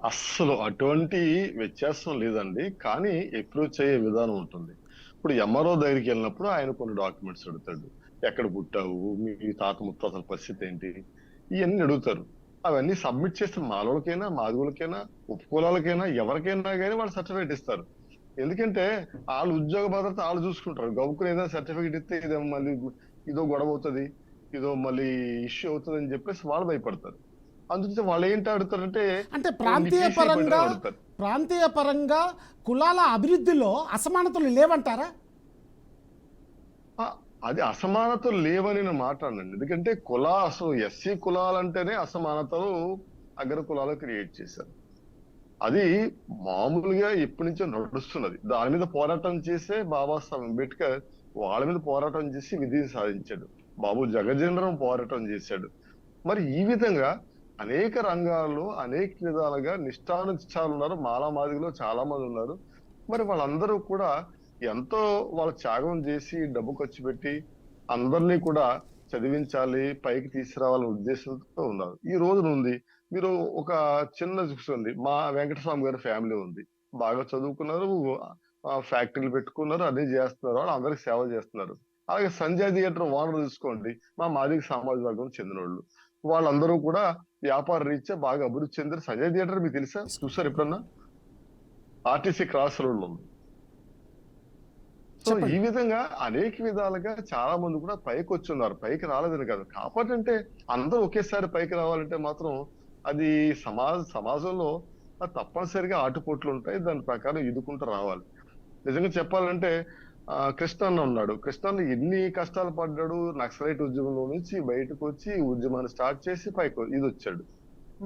అస్సలు అటువంటి వ్యత్యాసం లేదండి, కానీ అప్రోచ్ అయ్యే విధానం ఉంటుంది. ఇప్పుడు ఎంఆర్ఓ దగ్గరికి వెళ్ళినప్పుడు ఆయన కొన్ని డాక్యుమెంట్స్ అడుగుతాడు. ఎక్కడ పుట్టావు, మీ తాత ముత్తాతల పరిస్థితి ఏంటి, ఇవన్నీ అడుగుతారు. అవన్నీ సబ్మిట్ చేస్తే మాలోళ్ళకైనా మాదిగులకైనా ఉపకులాలకైనా ఎవరికైనా కానీ వాళ్ళు సర్టిఫికేట్ ఇస్తారు. ఎందుకంటే వాళ్ళు ఉద్యోగ భద్రత వాళ్ళు చూసుకుంటారు. గౌకుని ఏదైనా సర్టిఫికేట్ ఇస్తే ఇదో మళ్ళీ ఇదో గొడవ అవుతుంది, ఇదో మళ్ళీ ఇష్యూ అవుతుంది అని చెప్పేసి వాళ్ళు భయపడతారు. అందుకే వాళ్ళు ఏంటి అడుగుతారంటే అంటే ప్రాంతీయ పరంగా కులాల అభివృద్ధిలో అసమానతలు లేవంటారా? అది అసమానతలు లేవని నేను మాట్లాడండి. ఎందుకంటే అసలు ఎస్సీ కులాలంటేనే అసమానతలు అగ్ర కులాలు క్రియేట్ చేశారు. అది మామూలుగా ఎప్పటి నుంచో నడుస్తున్నది. దాని మీద పోరాటం చేసే బాబాసాహెబ్ అంబేద్కర్ వాళ్ళ మీద పోరాటం చేసి విధిని సాధించాడు. బాబు జగజ్జనరాం పోరాటం చేశాడు. మరి ఈ విధంగా అనేక రంగాల్లో అనేక విధాలుగా నిష్ఠానుష్ఠాలు ఉన్నారు. మాదిగలో చాలా మంది ఉన్నారు. మరి వాళ్ళందరూ కూడా ఎంతో వాళ్ళు త్యాగం చేసి డబ్బు ఖర్చు పెట్టి అందరినీ కూడా చదివించాలి, పైకి తీసుకురావాలనే ఉద్దేశంతో ఉన్నారు. ఈ రోజు ఉంది మీరు ఒక చిన్న చూస్తుంది, మా వెంకటస్వామి గారి ఫ్యామిలీ ఉంది, బాగా చదువుకున్నారు, ఫ్యాక్టరీలు పెట్టుకున్నారు, అదే చేస్తున్నారు, వాళ్ళు అందరికి సేవ చేస్తున్నారు. అలాగే సంజయ్ థియేటర్ ఓనర్ చూసుకోండి, మా మాదిగ సమాజ వర్గం చెందిన వాళ్ళు. వాళ్ళందరూ కూడా వ్యాపార రీత్యా బాగా అభివృద్ధి చెందారు. సంజయ్ థియేటర్ మీకు తెలుసా, చూసారు ఎప్పుడన్నా? ఆర్టీసీ క్రాస్ రోడ్ ఉంది. సో ఈ విధంగా అనేక విధాలుగా చాలా మంది కూడా పైకి వచ్చున్నారు. పైకి రాలేదని కాదు, కాబట్టి అంటే అందరూ ఒకేసారి పైకి రావాలంటే మాత్రం అది సమాజంలో తప్పనిసరిగా ఆటుపోట్లు ఉంటాయి. దాని ప్రకారం ఎదుర్కొంటూ రావాలి. నిజంగా చెప్పాలంటే కృష్ణన్న ఉన్నాడు. కృష్ణన్న ఎన్ని కష్టాలు పడ్డాడు. నక్సలైట్ ఉద్యమంలో నుంచి బయటకు వచ్చి ఉద్యమాన్ని స్టార్ట్ చేసి పైకి ఇది వచ్చాడు.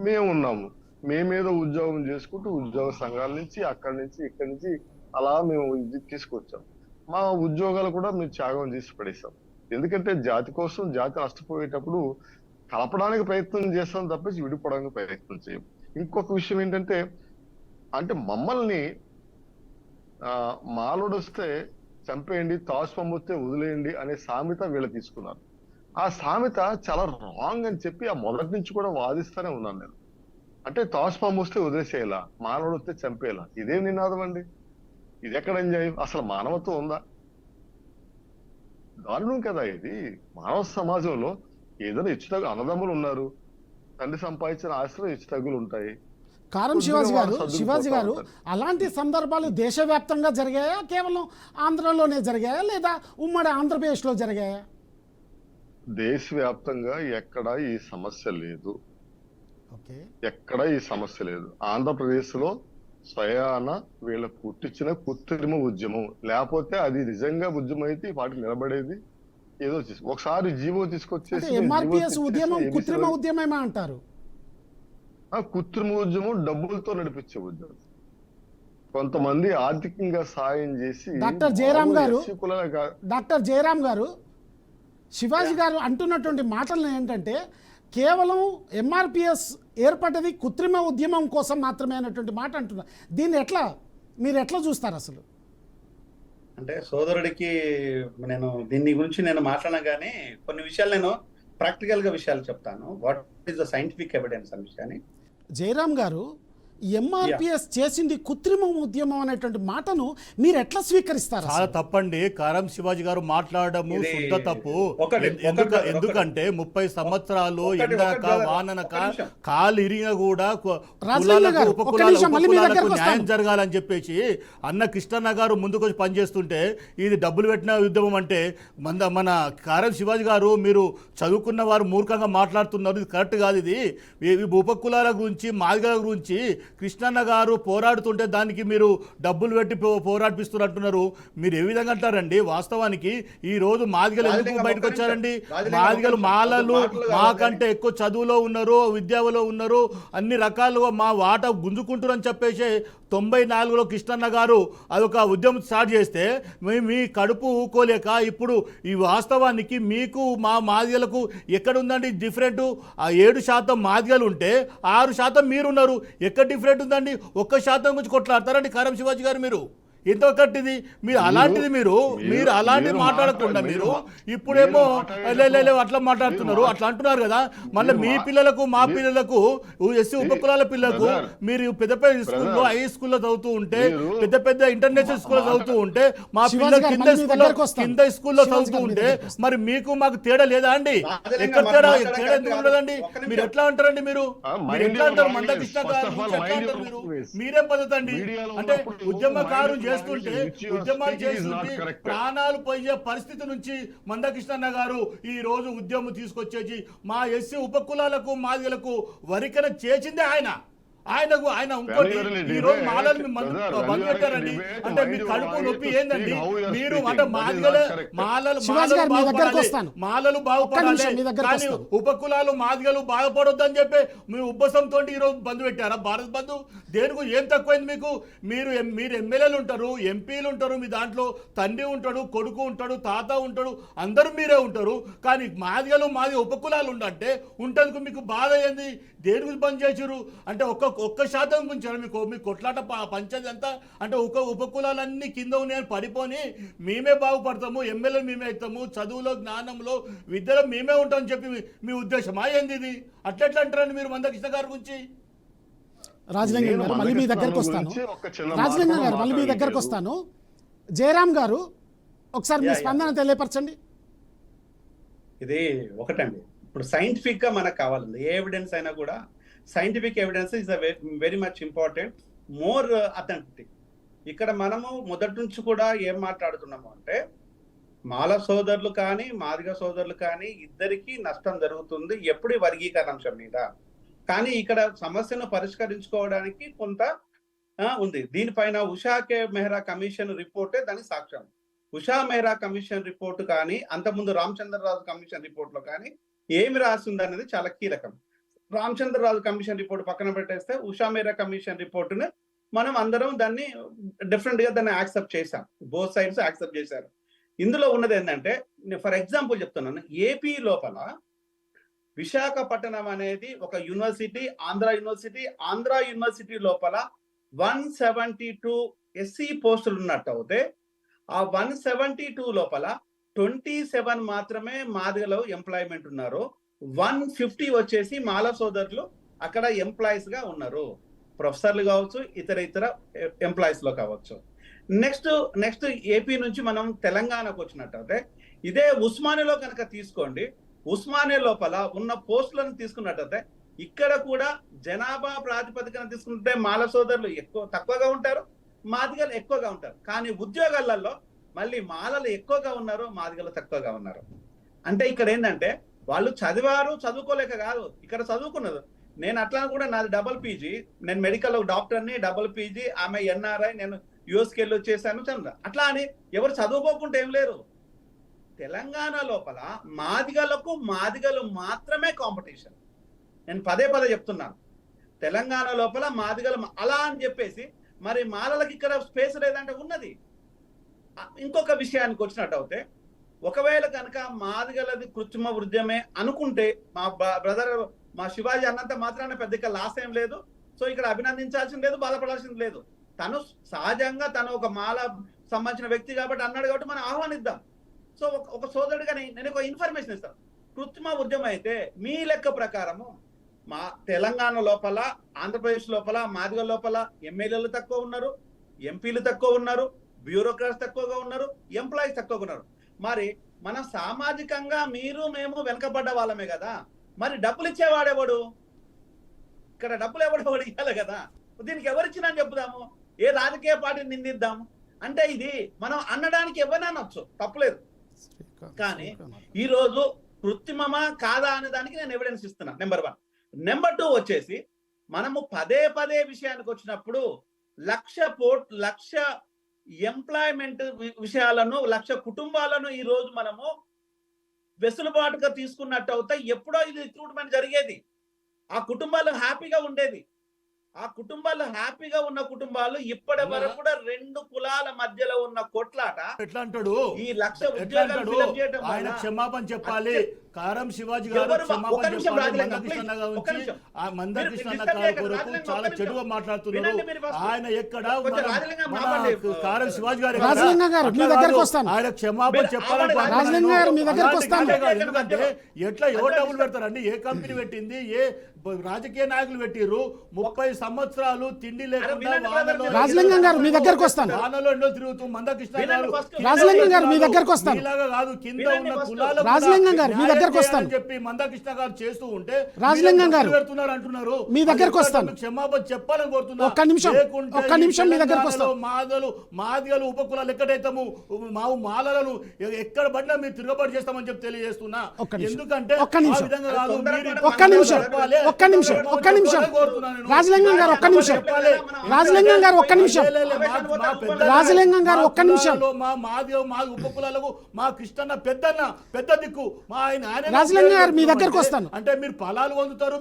మేము ఉన్నాము, మేమేదో ఉద్యోగం చేసుకుంటూ ఉద్యోగ సంఘాల నుంచి అక్కడి నుంచి ఇక్కడి నుంచి అలా మేము ఇది తీసుకొచ్చాం. మా ఉద్యోగాలు కూడా మేము త్యాగం చేసి పడేసాం. ఎందుకంటే జాతి కోసం జాతి నష్టపోయేటప్పుడు కలపడానికి ప్రయత్నం చేస్తాం తప్పించి విడిపోవడానికి ప్రయత్నం చేయం. ఇంకొక విషయం ఏంటంటే, అంటే మమ్మల్ని మాలోడు వస్తే చంపేయండి, తాసుపమ్మ వస్తే వదిలేయండి అనే సామెత వీళ్ళు తీసుకున్నారు. ఆ సామెత చాలా రాంగ్ అని చెప్పి ఆ మొదటి నుంచి కూడా వాదిస్తూనే ఉన్నాను నేను. అంటే తాసుపమ్మ వస్తే వదిలేసేయాలా, మానవుడు వస్తే చంపేయాలా, ఇదేం నినాదం అండి? ఇది ఎక్కడ ఎంజాయ్? అసలు మానవత్వం ఉందా? దారుణం కదా ఇది. మానవ సమాజంలో ఏదైనా హెచ్చుతగ్గు అన్నదమ్ములు ఉన్నారు, తండ్రి సంపాదించిన ఆస్తులు హెచ్చుతగ్గులు ఉంటాయి. కారం శివాజీ గారు అలాంటి సందర్భాలు దేశవ్యాప్తంగా జరిగాయా, కేవలం ఆంధ్రలోనే జరిగాయా, లేదా ఉమ్మడి ఆంధ్రప్రదేశ్లో జరిగాయా? దేశవ్యాప్తంగా ఎక్కడ ఈ సమస్య లేదు. ఎక్కడ ఈ సమస్య లేదు. ఆంధ్రప్రదేశ్ లో స్వయాన వీళ్ళ పుట్టించిన కృత్రిమ ఉద్యమం, లేకపోతే అది నిజంగా ఉద్యమం అయితే వాటికి నిలబడేది ఏదో ఒకసారి జీవో తీసుకొచ్చేసి ఎంఆర్పిఎస్ ఉద్యమం కృత్రిమ ఉద్యమమే అంటారు. కృత్రిమ ఉద్యమం డబ్బులతో నడిపించే ఉద్యమం. కొంతమంది ఆర్థికంగా సాయం చేసి డాక్టర్ జయరాం గారు శివాజీ గారు అంటున్నటువంటి మాటలు ఏంటంటే, కేవలం ఎంఆర్పిఎస్ ఏర్పడ్డది కృత్రిమ ఉద్యమం కోసం మాత్రమే అనేటువంటి మాట అంటున్నారు. మీరు ఎట్లా చూస్తారు అసలు? అంటే సోదరుడికి దీని గురించి నేను మాట్లాడను, కానీ కొన్ని విషయాలు నేను ప్రాక్టికల్ గా విషయాలు చెప్తాను. What is the scientific evidence అనే విషయాన్ని. జయరాం గారు, ఎంఆర్పిఎస్ చేసింది కృత్రిమ ఉద్యమం అనేటువంటి మాటను మీరు ఎట్లా స్వీకరిస్తారు? చాలా తప్పండి. కారం శివాజీ గారు మాట్లాడము శుద్ధ తప్పు. ఎందుకంటే 30 సంవత్సరాలు ఎండక వాననక కాలు ఇరిగిన కూడా ఉపకులాలకు న్యాయం జరగాలని చెప్పేసి అన్న కృష్ణన్న గారు ముందుకొచ్చి పనిచేస్తుంటే ఇది డబ్బులు పెట్టిన ఉద్యమం అంటే మన కారం శివాజీ గారు, మీరు చదువుకున్న వారు మూర్ఖంగా మాట్లాడుతున్నారు. ఇది కరెక్ట్ కాదు. ఇది ఉపకులాల గురించి మాదిగల గురించి కృష్ణన్న గారు పోరాడుతుంటే దానికి మీరు డబ్బులు పెట్టి పోరాడిపిస్తున్నట్టున్నారు. మీరు ఏ విధంగా అంటారండి? వాస్తవానికి ఈ రోజు మాదిగలు ఎందుకు బయటకు వచ్చారండి? మాదిగలు మాలలు మాకంటే ఎక్కువ చదువులో ఉన్నారు, విద్యలో ఉన్నారు, అన్ని రకాలుగా మా వాట గుంజుకుంటున్నారని చెప్పేసి 94లో కృష్ణన్న గారు అదొక ఉద్యమం స్టార్ట్ చేస్తే మీ కడుపు ఊకోలేక ఇప్పుడు ఈ వాస్తవానికి మీకు మా మాదిగలకు ఎక్కడుందండి డిఫరెంట్? 7% మాదిగలు ఉంటే 6% మీరున్నారు. ఎక్కడ డిఫరెంట్ ఉందండి? 1% గురించి కొట్లాడతారండి కారం శివాజీ గారు? మీరు ఎంత కట్టిది మీరు అలాంటిది మీరు అలాంటిది మాట్లాడకుండా మీరు ఇప్పుడేమో అట్లా మాట్లాడుతున్నారు అట్లా అంటున్నారు కదా. మళ్ళీ మీ పిల్లలకు మా పిల్లలకు ఎస్సీ ఉపకులాల పిల్లలకు మీరు పెద్ద పెద్ద స్కూల్లో హై స్కూల్లో చదువుతూ ఉంటే పెద్ద పెద్ద ఇంటర్నేషనల్ స్కూల్లో చదువుతూ ఉంటే మా పిల్లలు కింద స్కూల్లో చదువుతూ ఉంటే మరి మీకు మాకు తేడా లేదా అండి? ఎక్కడ తేడా ఎందుకు ఉండదండి? మీరు ఎట్లా అంటారండి? మీరు ఎట్లా అంటారు? మందకృష్ణ గారు ఎట్లా అంటారు? మీరు మీరేం పద్ధతి అండి? అంటే ఉద్యమకారు చేస్తుంటే ఉద్యమాలు చేస్తుంటే ప్రాణాలు పోయే పరిస్థితి నుంచి మందకృష్ణ గారు ఈ రోజు ఉద్యమం తీసుకొచ్చేసి మా ఎస్సీ ఉపకులాలకు మాదిగలకు వరికన చేసిందే ఆయన ఇంకోటి ఈ రోజు మాలలు బంద్ పెట్టారండి. అంటే మీ కడుపు నొప్పి ఏందండి? మీరు అంటే మాలలు బాగుపడాలి కానీ ఉపకులాలు మాదిగలు బాగుపడొద్దని చెప్పి మీ ఉబ్బసంతో ఈ రోజు బంద్ పెట్టారా? భారత్ బంద్ దేనికి ఏం తక్కువైంది మీకు? మీరు ఎమ్మెల్యేలు ఉంటారు, ఎంపీలు ఉంటారు, మీ దాంట్లో తండ్రి ఉంటాడు, కొడుకు ఉంటాడు, తాత ఉంటాడు, అందరూ మీరే ఉంటారు. కానీ మాదిగలు ఉపకులాలు ఉండంటే ఉంటందుకు మీకు బాధ ఏంది? దేని గురించి బంద్ చేసారు? అంటే ఒక్క శాతం గురించి మీ కొట్లాట పంచేది అంతా అంటే ఉపకులాలన్నీ కింద ఉన్నాయని పడిపోని మేమే బాగుపడతాము, ఎమ్మెల్యే మేమే అవుతాము, చదువులో జ్ఞానంలో విద్యలో మేమే ఉంటామని చెప్పి మీ ఉద్దేశం ఏంది ఇది? అట్లెట్లా అంటారండి మీరు మందకృష్ణ గారి గురించి? రాజలింగం గారు మళ్ళీ మీ దగ్గరకు వస్తాను. రాజలింగం గారు మళ్ళీ మీ దగ్గరకు వస్తాను. జయరామ్ గారు ఒకసారి మీ స్పందన తెలియపరచండి. ఇది ఒకటండి, ఇప్పుడు సైంటిఫిక్ గా మనకు కావాలండి. ఏ ఎవిడెన్స్ అయినా కూడా scientific evidence is very much important, more authentic. ఇక్కడ మనము మొదటి నుంచి కూడా ఏం మాట్లాడుతున్నాము అంటే మాల సోదరులు కానీ మాదిగ సోదరులు కానీ ఇద్దరికి నష్టం జరుగుతుంది ఎప్పుడు వర్గీకరణ అంశం మీద. కానీ ఇక్కడ సమస్యను పరిష్కరించుకోవడానికి కొంత ఉంది. దీనిపైన ఉషా కే మెహ్రా కమిషన్ రిపోర్టే దానికి సాక్ష్యం. ఉషా మెహ్రా కమిషన్ రిపోర్టు కానీ అంతకుముందు రామచంద్రరాజు కమిషన్ రిపోర్ట్లో కానీ ఏమి రాసింది అనేది చాలా కీలకం. రామచంద్రరాజు కమిషన్ రిపోర్ట్ పక్కన పెట్టేస్తే ఉషా మెహ్రా కమిషన్ రిపోర్టును మనం అందరం దాన్ని డిఫరెంట్ గా దాన్ని యాక్సెప్ట్ చేశాం. బోత్ సైడ్స్ యాక్సెప్ట్ చేశారు. ఇందులో ఉన్నది ఏంటంటే, ఫర్ ఎగ్జాంపుల్ చెప్తున్నాను, ఏపీ లోపల విశాఖపట్నం అనేది ఒక యూనివర్సిటీ, ఆంధ్ర యూనివర్సిటీ లోపల 172 ఎస్సీ పోస్టులు ఉన్నట్టు అయితే ఆ 172 లోపల 27 మాత్రమే మాదిగలో ఎంప్లాయ్మెంట్ ఉన్నారు. 150 వచ్చేసి మాల సోదరులు అక్కడ ఎంప్లాయీస్ గా ఉన్నారు. ప్రొఫెసర్లు కావచ్చు, ఇతర ఎంప్లాయీస్ లో కావచ్చు. నెక్స్ట్ ఏపీ నుంచి మనం తెలంగాణకు వచ్చినట్టయితే ఇదే ఉస్మానియాలో కనుక తీసుకోండి, ఉస్మానియా లోపల ఉన్న పోస్టులను తీసుకున్నట్టయితే ఇక్కడ కూడా జనాభా ప్రాతిపదికన తీసుకుంటే మాల సోదరులు తక్కువగా ఉంటారు, మాదిగలు ఎక్కువగా ఉంటారు. కానీ ఉద్యోగాలలో మళ్ళీ మాలలు ఎక్కువగా ఉన్నారు, మాదిగలు తక్కువగా ఉన్నారు. అంటే ఇక్కడ ఏంటంటే వాళ్ళు చదువుకోలేక కాదు, ఇక్కడ చదువుకున్నారు. నేను అట్లా కూడా నాది డబుల్ పీజీ, నేను మెడికల్ డాక్టర్ని, డబుల్ పీజీ, ఆమె ఎన్ఆర్ఐ, నేను యూఎస్కి వెళ్ళి వచ్చేసాను. అట్లా అని ఎవరు చదువుకోకుండా ఏం లేరు. తెలంగాణ లోపల మాదిగలు మాత్రమే కాంపిటీషన్. నేను పదే చెప్తున్నాను, తెలంగాణ లోపల మాదిగలు అలా అని చెప్పేసి మరి మాలలకు ఇక్కడ స్పేస్ లేదంటే ఉన్నది. ఇంకొక విషయానికి వచ్చినట్టు అయితే ఒకవేళ కనుక మాదిగలది కృత్రిమ వృద్ధ్యమే అనుకుంటే మా శివాజీ అన్నంత మాత్రాన పెద్ద లాస్ ఏం లేదు. సో ఇక్కడ అభినందించాల్సింది లేదు, బాధపడాల్సింది లేదు. తను సహజంగా తను ఒక మాల సంబంధించిన వ్యక్తి కాబట్టి అన్నాడు కాబట్టి మనం ఆహ్వానిద్దాం. సో ఒక సోదరుడిగా నేను ఒక ఇన్ఫర్మేషన్ ఇస్తాను. కృత్రిమ ఉద్యమం అయితే మీ లెక్క ప్రకారము మా తెలంగాణ లోపల, ఆంధ్రప్రదేశ్ లోపల, మాదిగల లోపల ఎమ్మెల్యేలు తక్కువ ఉన్నారు, ఎంపీలు తక్కువ ఉన్నారు, బ్యూరోక్రాట్స్ తక్కువగా ఉన్నారు, ఎంప్లాయీస్ తక్కువగా ఉన్నారు. మరి మనం సామాజికంగా మేము వెనకబడ్డ వాళ్ళమే కదా. మరి డబ్బులు ఇచ్చేవాడెవడు? ఇక్కడ డబ్బులు ఎవడెవడు ఇవ్వాలి కదా. దీనికి ఎవరిచ్చినా చెప్పుదాము, ఏ రాజకీయ పార్టీని నిందిద్దాము అంటే ఇది మనం అనడానికి ఎవరైనా అనొచ్చు, తప్పులేదు. కానీ ఈరోజు కృత్రిమమా కాదా అనే దానికి నేను ఎవిడెన్స్ ఇస్తున్నా, నెంబర్ 1. నెంబర్ 2 వచ్చేసి మనము పదే విషయానికి వచ్చినప్పుడు లక్ష ఎంప్లాయ్మెంట్ విషయాలను, 1,00,000 కుటుంబాలను ఈ రోజు మనము వెసులుబాటుగా తీసుకున్నట్టు అవుతాయి. ఎప్పుడో ఇది రిక్రూట్మెంట్ జరిగేది, ఆ కుటుంబాలు హ్యాపీగా ఉండేది. ఆ కుటుంబాలు హ్యాపీగా ఉన్న కుటుంబాలు ఇప్పటి వరకు కూడా 2 కులాల మధ్యలో ఉన్న కొట్లాట ఎట్లా అంటాడు? ఈ 1,00,000 ఉద్యోగాలు ఫిలప్ చేయడం ఆయన క్షమాపణ చెప్పాలి, కారం శివాజీ గారు ఎవరు- క్షమాపణ ఒక్క నిమిషం చెప్పాలి. రాజలింగం, మందకృష్ణ please, గారి ఒక్క గురించి నిమిషం. ఆ మందకృష్ణ మీరు గారి disturb కొరకు చేయకండి. చాలా రాజలింగం, చెడుగా ఒక్క మాట్లాడుతున్నారు. వినండి మీరు first. ఆయన ఎక్కడ కొంచెం రాజలింగం మన మాట్లాడండి. కారం శివాజీ గారు రాజలింగం గారు, మీ దగ్గరకు వస్తాను. ఆయన క్షమాపణ మీరు చెప్పాలని ఆపండి, రాజలింగం గారు, మీ దగ్గరకు వస్తాను. ఎందుకంటే ఎట్లా ఎవరు డబ్బులు పెడతారండి? ఏ కంపెనీ పెట్టింది? ఏ రాజకీయ నాయకులు పెట్టిర్రు? 30 సంవత్సరాలు తిండి లేకుండా వినండి వానలో brother. రాజలింగం గారు, మీ దగ్గరకు వస్తాను. వానలో ఎండో తిరుగుతూ మందకృష్ణ వినండి గారు first. రాజలింగం గారు, మీ దగ్గరకు వస్తాను. మీలాగా కాదు, కింద వినండి ఉన్న first. కులాలకు రాజలింగం గారు, మీ న్యాయం దగ్గరకు వస్తాను. చేయాలని చెప్పి మందకృష్ణ గారు చేస్తూ ఉంటే రాజలింగం గారు, పెడుతున్నారు అంటున్నారు. మీ దగ్గరకు అది వస్తాను. మీకు క్షమాపణ చెప్పాలని కోరుతున్నా. ఒక్క నిమిషం, లేకుంటే ఒక్క నిమిషం, మీ దగ్గరకు వస్తాను. మాదిగలు ఉపకులాలు ఎక్కడైతాము మాలలను ఎక్కడ పడినా మీరు తిరగబడి చేస్తామని చెప్పి తెలియజేస్తున్నా. ఒక్క నిమిషం, ఎందుకంటే ఒక్క నిమిషం. ఆ విధంగా కాదు, మీరు ఒక్క నిమిషం, ఒక్క నిమిషం, ఒక్క నిమిషం. రాజలింగం గారు, ఒక్క నిమిషం. రాజలింగం గారు, ఒక్క నిమిషం. రాజలింగం గారు, ఒక్క నిమిషం. మా మాదిగ మా ఉపకులాలకు మా కృష్ణన్న పెద్ద దిక్కు మా ఆయన రాజలింగం గారు, మీ దగ్గరకు వస్తాను. అంటే మీరు ఫలాలు పొందుతారు,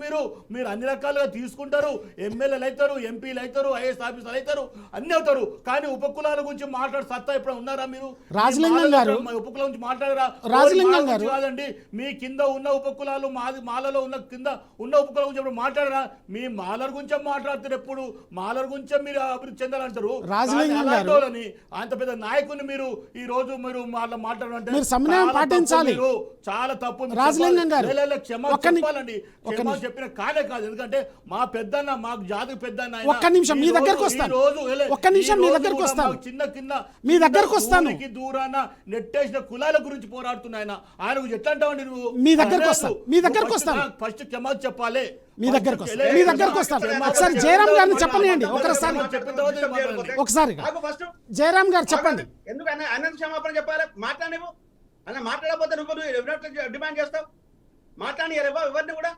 మీరు అన్ని రకాలుగా తీసుకుంటారు, ఎమ్మెల్యేలు అవుతారు, ఎంపీలు అవుతారు, ఐఏఎస్ ఆఫీసర్లు అవుతారు, అన్ని అవుతారు. కానీ ఉపకులాల గురించి మాట్లాడే సత్తా ఎప్పుడు ఉన్నారా మీరు? రాజలింగం గారు, ఉపకుల గురించి మాట్లాడరా? రాజలింగం గారు కాదండి, మీ కింద ఉన్న ఉపకులాలు మాలలో ఉన్న కింద ఉన్న ఉపకుల గురించి ఎప్పుడు మాట్లాడరా? మీ మాలర్ గురించే మాట్లాడుతారు, ఎప్పుడు మాలర్ గురించే మీరు అభివృద్ధి చెందాలంటారు. రాజలింగం గారు, అంత పెద్ద నాయకుని మీరు ఈ రోజు మీరు మాట్లాడాలంటే మీరు సమన్వయం పాటించాలి. చాలా తప్పు. రాజలింగం గారు, క్షమా ఒక్క చెప్పాలండి. క్షమా చెప్పిన కాదే కాదు, ఎందుకంటే మా పెద్దన్న మాకు జాతికి పెద్దన్న ఆయన. ఒక్క నిమిషం, మీ దగ్గరకు వస్తాను. ఒక్క నిమిషం, మీ దగ్గరకు వస్తాను. కింద మీ దగ్గరకు వస్తాను. దూరాన నెట్టేసిన కులాల గురించి పోరాడుతున్న ఆయన గురించి ఎట్లా అంటావండి నువ్వు? మీ దగ్గరకు వస్తాను, మీ దగ్గరకు వస్తాను. ఫస్ట్ క్షమా చెప్పాలి. మీ దగ్గరకు వస్తాను, మీ దగ్గరకు వస్తాను. ఒకసారి జయరాం గారిని చెప్పనియండి. ఒకసారి ఒకసారి ఆగు first. జయరాం గారు చెప్పండి. ఎందుకు అన్న క్షమాపణ చెప్పాలి? మాట్లాడివు అన్న, మాట్లాడకపోతే నువ్వు డిమాండ్ చేస్తావు. మాట్లాడి ఎవరిని కూడా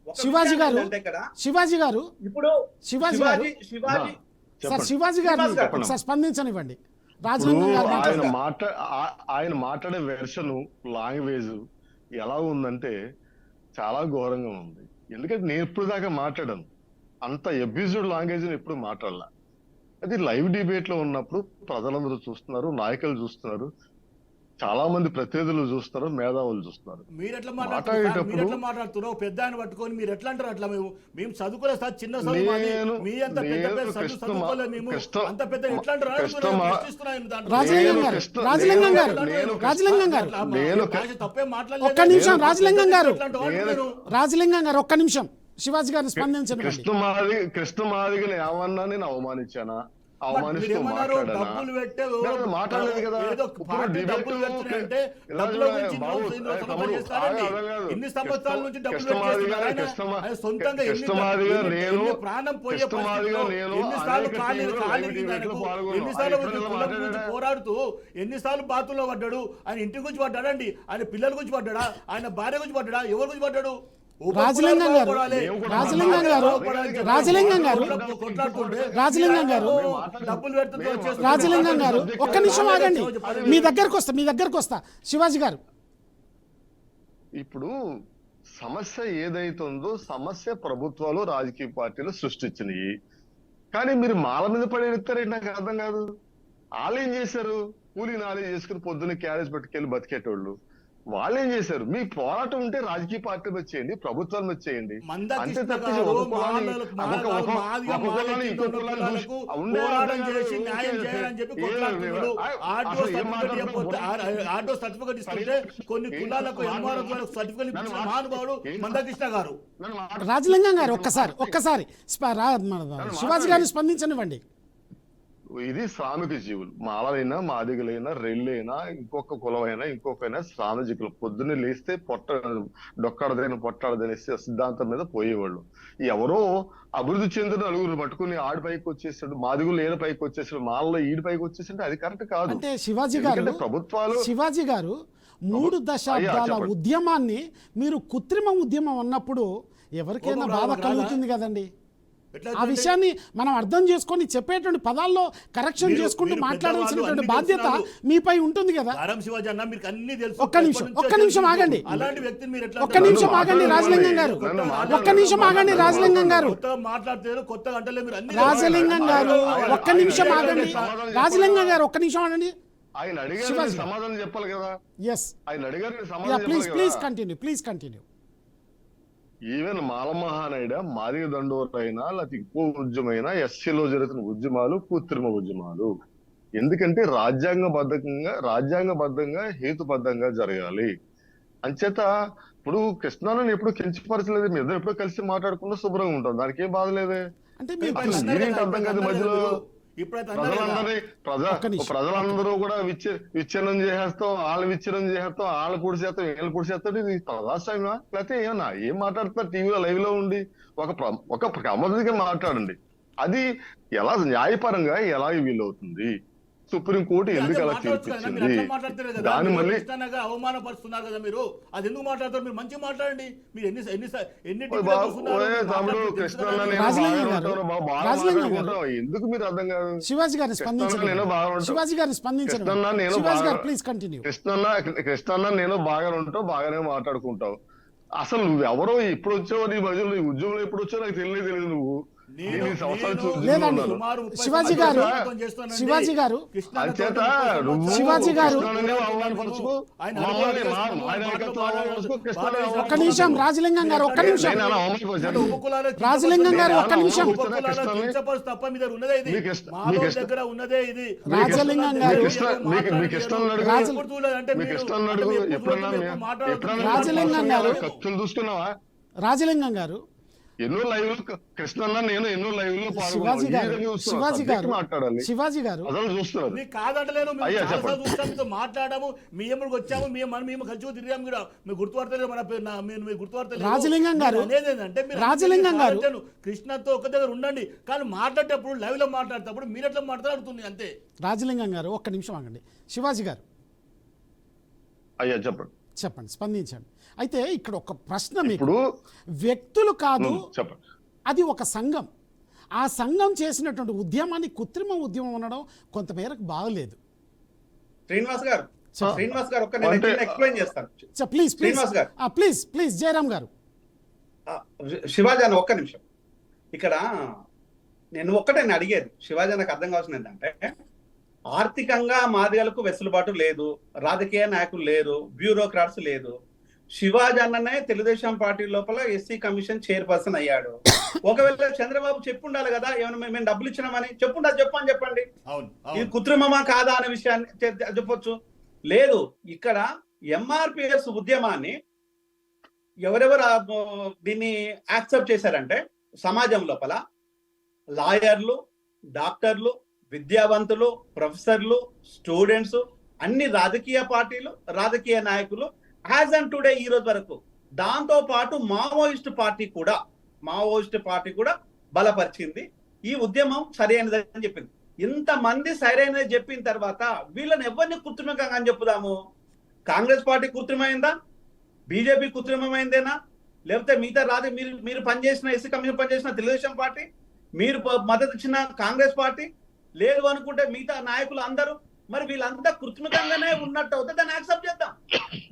ఒక శివాజీ విషయం గారు, ఏంటంటే ఇక్కడ శివాజీ గారు, ఇప్పుడు శివాజీ గారు, శివాజీ సార్ శివాజీ గారిని ఒకసారి స్పందించనివ్వండి. రాజలింగం గారు ఆయన మాట్లాడే వెర్షన్ లాంగ్వేజ్ ఎలా ఉందంటే చాలా ఘోరంగా ఉంది. ఎందుకంటే నేను ఇప్పుడు దాకా మాట్లాడాను, అంత అబ్యూజ్డ్ లాంగ్వేజ్ ఎప్పుడు మాట్లాడలా. అది లైవ్ డిబేట్ లో ఉన్నప్పుడు ప్రజలందరూ చూస్తున్నారు, నాయకులు చూస్తున్నారు, చాలా మంది ప్రతినిధులు చూస్తున్నారు, మేధావులు చూస్తున్నారు. మీరు ఎట్లా మాట్లాడుతున్నావు? పెద్ద ఆయన పట్టుకొని మీరు ఎట్లా అంటారు? అట్లా మేము చదువుకోలేదు సార్, చిన్న చదువు మాది. మీ అంత పెద్ద చదువుకోలేదు మేము, అంత పెద్ద ఎట్లా అంటారు? రాజలింగం గారు, రాజలింగం గారు, రాజలింగం గారు, తప్పే మాట్లాడలేదు. ఒక్క నిమిషం రాజలింగం గారు, రాజలింగం గారు, ఒక్క నిమిషం. శివాజీ గారిని స్పందించండి. కృష్ణమాదిగని ఏమన్నా నేను అవమానించానా? అవమానిస్తూ మాట్లాడలేదు కదా. కృష్ణమాదిగా నేను పోరాడుతూ ఎన్నిసార్లు బాతుల్లో పడ్డాడు? ఆయన ఇంటి గురించి పడ్డాడండి, ఆయన పిల్లల గురించి పడ్డాడా, ఆయన భార్య గురించి పడ్డాడా, ఎవరి గురించి పడ్డాడు? రాజలింగం గారు, రాజలింగం గారు, రాజలింగం గారు, రాజలింగం గారు, రాజలింగం గారు, ఒక్క నిమిషం ఆగండి. మీ దగ్గరకు వస్తా శివాజీ గారు. ఇప్పుడు సమస్య ఏదైతుందో సమస్య ప్రభుత్వాలు రాజకీయ పార్టీలు సృష్టించినాయి. కానీ మీరు మాల మీద పడేస్తారేంటి నాకు అర్థం కాదు. వాళ్ళు ఏం చేశారు? కూలీ నాలే చేసుకుని పొద్దున్న క్యారేజ్ పట్టుకెళ్ళి బతికేటోళ్ళు. వాళ్ళు ఏం చేశారు? మీ పోరాటం ఉంటే రాజకీయ పార్టీ మీద చేయండి, ప్రభుత్వం మీద చేయండి. అంతే తప్పించి రాజలింగం గారు, ఒక్కసారి శివాజీ గారిని స్పందించనివ్వండి. ఇది శ్రామిక జీవులు, మాలైనా మాదిగలైనా రెల్లైనా ఇంకొక కులమైనా ఇంకొకైనా శ్రామికులు. పొద్దున్నే లేస్తే పొట్టాడదనే సిద్ధాంతం మీద పోయేవాళ్ళు. ఎవరో అభివృద్ధి చెందిన నలుగురు పట్టుకుని ఆడి పైకి వచ్చేసాడు, మాదిగులు ఏడు పైకి వచ్చేసాడు, మాలలో ఈడు పైకి వచ్చేసాడు, అది కరెక్ట్ కాదు. అంటే శివాజీ గారు 3 దశాబ్దాల ఉద్యమాన్ని మీరు కృత్రిమ ఉద్యమం అన్నప్పుడు ఎవరికైనా బాధ కలుగుతుంది కదండి. ఆ విషయాన్ని మనం అర్థం చేసుకొని చెప్పేటువంటి పదాల్లో కరెక్షన్ చేసుకుంటూ మాట్లాడాల్సినటువంటి బాధ్యత మీపై ఉంటుంది కదా. ఒక్క నిమిషం ఆగండి, ఒక్క నిమిషం ఆగండి రాజలింగం గారు, ఒక్క నిమిషం ఆగండి రాజలింగం గారు, రాజలింగం గారు, ఒక్క నిమిషం ఆగండి రాజలింగం గారు, ఒక్క నిమిషం ఆగండి. ఆయన అడిగారు, శివాజీ. నేను సమాధానం చెప్పాలి కదా. ఎస్ ఆయన అడిగారు, నేను యా సమాధానం ప్లీజ్ చెప్పాలి ప్లీజ్ కదా. Continue, please continue. ఈవెన్ మాలమహానాయుడ, మాదిగ దండోరైనా, లేకపోతే ఇంకో ఉద్యమైనా, ఎస్సీలో జరుగుతున్న ఉద్యమాలు కృత్రిమ ఉద్యమాలు. ఎందుకంటే రాజ్యాంగబద్ధంగా హేతుబద్ధంగా జరగాలి. అంచేత ఇప్పుడు కృష్ణాను ఎప్పుడు కించపరచలేదు. మీ ఇద్దరు ఎప్పుడో కలిసి మాట్లాడుకుంటూ శుభ్రంగా ఉంటాం, దానికి ఏం బాధ లేదే. అంటే మీరు ఇప్పుడు కృష్ణ- అన్నారు మీరేంటి కదా, అర్థం కాదు ఇప్పుడు మధ్యలో అన్నారు కదా. ఇప్పుడైతే అన్నారు కదా. ఒక్క నిమిషం. ప్రజలందరూ కూడా విచ్ఛిన్నం చేసేస్తాం, వాళ్ళు విచ్ఛిన్నం చేసేస్తాం, వాళ్ళు పొడి చేస్తాం, వీళ్ళు పొడి చేస్తాం. ఇది ప్రజాస్వామ్యమా లేకపోతే ఏమన్నా? ఏం మాట్లాడుతున్నారు? టీవీలో లైవ్ లో ఉండి ఒక క్రమబద్ధంగా మాట్లాడండి. అది ఎలా న్యాయపరంగా ఎలా వీలవుతుంది? సుప్రీంకోర్టు ఎందుకు అలా తీర్పిచ్చింది? దాని మళ్ళీ ఖచ్చితంగా అవమానపరుస్తున్నారు కదా మీరు. అది ఎందుకు మాట్లాడతారు? మీరు మంచిగా మాట్లాడండి. మీరు ఎన్ని తమ్ముడు కృష్ణన్న నేను రాజలింగం బాగా గారు, ఉంటాను, బాగా రాజలింగం గారు. మాట్లాడుకుంటాను. ఎందుకు మీరు అర్థం కాదు? శివాజీ గారిని కృష్ణన్న నేను స్పందించండి, బాగా ఉంటాను. శివాజీ గారిని స్పందించండి. కృష్ణన్న నేను శివాజీ బాగా గారు ప్లీజ్ కంటిన్యూ. కృష్ణన్న నేను బాగానే ఉంటావు, బాగానే మాట్లాడుకుంటావు. అసలు నువ్వెవరో ఎప్పుడు వచ్చావో, నీ మధ్యలో నీ ఉద్యోగంలో ఎప్పుడు వచ్చావో నాకు తెలియదు. నువ్వు నేను సంవత్సరాలు లేదండి. శివాజీ గారు, శివాజీ గారు, అంచేత నువ్వు శివాజీ గారు, కృష్ణన్ననే అవమానపరచుకో, మమ్మల్ని మా నాయకత్వం అవమానపరచుకో, కృష్ణన్ననే ఒక్క నిమిషం రాజలింగం గారు, ఒక్క నిమిషం నేను అలా అవమానపరిచాను. రాజలింగం గారు, ఒక్క నిమిషం. తప్ప మీ దగ్గర ఉన్నదే ఇది. మీకు ఇష్ట- మా మీకు వాళ్ళ ఇష్ట- దగ్గర ఉన్నదే ఇది. రాజలింగం గారు, మీకు ఇష్టం అడుగు, రాజు- మీకు ఇష్టం అడుగు. ఎప్పుడన్నా రాజలింగం గారు, కత్తులు చూసుకున్నావా? రాజలింగం గారు, ఎన్నో లైవ్ కృష్ణన్న నేను ఎన్నో లైవ్ లో శివాజీ గారు, శివాజీ గారు, మాట్లాడాలి. శివాజీ గారు, అసలు చూస్తున్నారు. మీకు కాదంటలేను. మేము అయ్యా, చాలాసార్లు చెప్పండి. చూస్తాం, మీతో మాట్లాడాము, మీ ఎమ్మడికి వచ్చాము, మేము కలిసి తిరిగాము కూడా. మీరు గుర్తుపడతలేదు మన పేరు, మీరు గుర్తుపడతలేదు. రాజలింగం గారు, అనేది ఏంటంటే మీరు రాజలింగం గారు, కాదంటాను, కృష్ణతో ఒక దగ్గర ఉండండి, కానీ మాట్లాడేటప్పుడు లైవ్ లో మాట్లాడేటప్పుడు మీరు ఎట్లా మాట్లాడుతుంది అంతే. రాజలింగం గారు ఒక్క నిమిషం ఆగండి. శివాజీ గారు అయ్యా చెప్పండి. చెప్పండి, స్పందించండి. అయితే ఇక్కడ ఒక ప్రశ్న, మీకు ఇప్పుడు వ్యక్తులు కాదు, చెప్పండి. అది ఒక సంఘం. ఆ సంఘం చేసినటువంటి ఉద్యమాన్ని కృత్రిమ ఉద్యమం అనడం కొంతమేరకు బాగలేదు. శ్రీనివాస్ గారు, చెప్పండి. శ్రీనివాస్ గారు ఒక్క నేను ఎక్స్ప్లెయిన్ చేస్తాను. ప్లీజ్ ప్లీజ్ శ్రీనివాస్ గారు. ప్లీజ్ ప్లీజ్ జయరామ్ గారు. శివాజీ అన్న ఒక్క నిమిషం. ఇక్కడ నేను ఒక్కటే అడిగేది శివాజీ నాకు అర్థం కావాల్సింది ఏంటంటే, ఆర్థికంగా మాదిగలకు వెసులుబాటు లేదు, రాజకీయ నాయకులు లేరు, బ్యూరోక్రాట్స్ లేదు. శివాజీ అన్ననే తెలుగుదేశం పార్టీ లోపల ఎస్సీ కమిషన్ చైర్పర్సన్ అయ్యాడు. ఒకవేళ చంద్రబాబు చెప్పుండాలి కదా, ఏమైనా మేము డబ్బులు ఇచ్చినామని చెప్పుండాలి, చెప్పని చెప్పండి. ఇది కృత్రిమమా కాదా అనే విషయాన్ని చెప్పొచ్చు. లేదు, ఇక్కడ ఎంఆర్పిఎస్ ఉద్యమాన్ని ఎవరెవరు దీన్ని యాక్సెప్ట్ చేశారంటే, సమాజం లోపల లాయర్లు, డాక్టర్లు, విద్యావంతులు, ప్రొఫెసర్లు, స్టూడెంట్స్, అన్ని రాజకీయ పార్టీలు, రాజకీయ నాయకులు, యాజ్ అండ్ టుడే ఈ రోజు వరకు. దాంతో పాటు మావోయిస్ట్ పార్టీ కూడా బలపరిచింది. ఈ ఉద్యమం సరైనదని చెప్పింది. ఇంతమంది సరైనది చెప్పిన తర్వాత వీళ్ళని ఎవరిని కృత్రిమంగా అని చెప్పుదాము? కాంగ్రెస్ పార్టీ కృత్రిమైందా? బీజేపీ కృత్రిమమైందేనా? లేకపోతే మిగతా మీరు పనిచేసిన ఎస్సీ కమిషన్ పనిచేసిన తెలుగుదేశం పార్టీ, మీరు మద్దతు ఇచ్చిన కాంగ్రెస్ పార్టీ, లేదు అనుకుంటే మిగతా నాయకులు అందరూ, మరి వీళ్ళంతా కృత్రిమంగానే ఉన్నట్టు అవుతే దాన్ని యాక్సెప్ట్ చేద్దాం.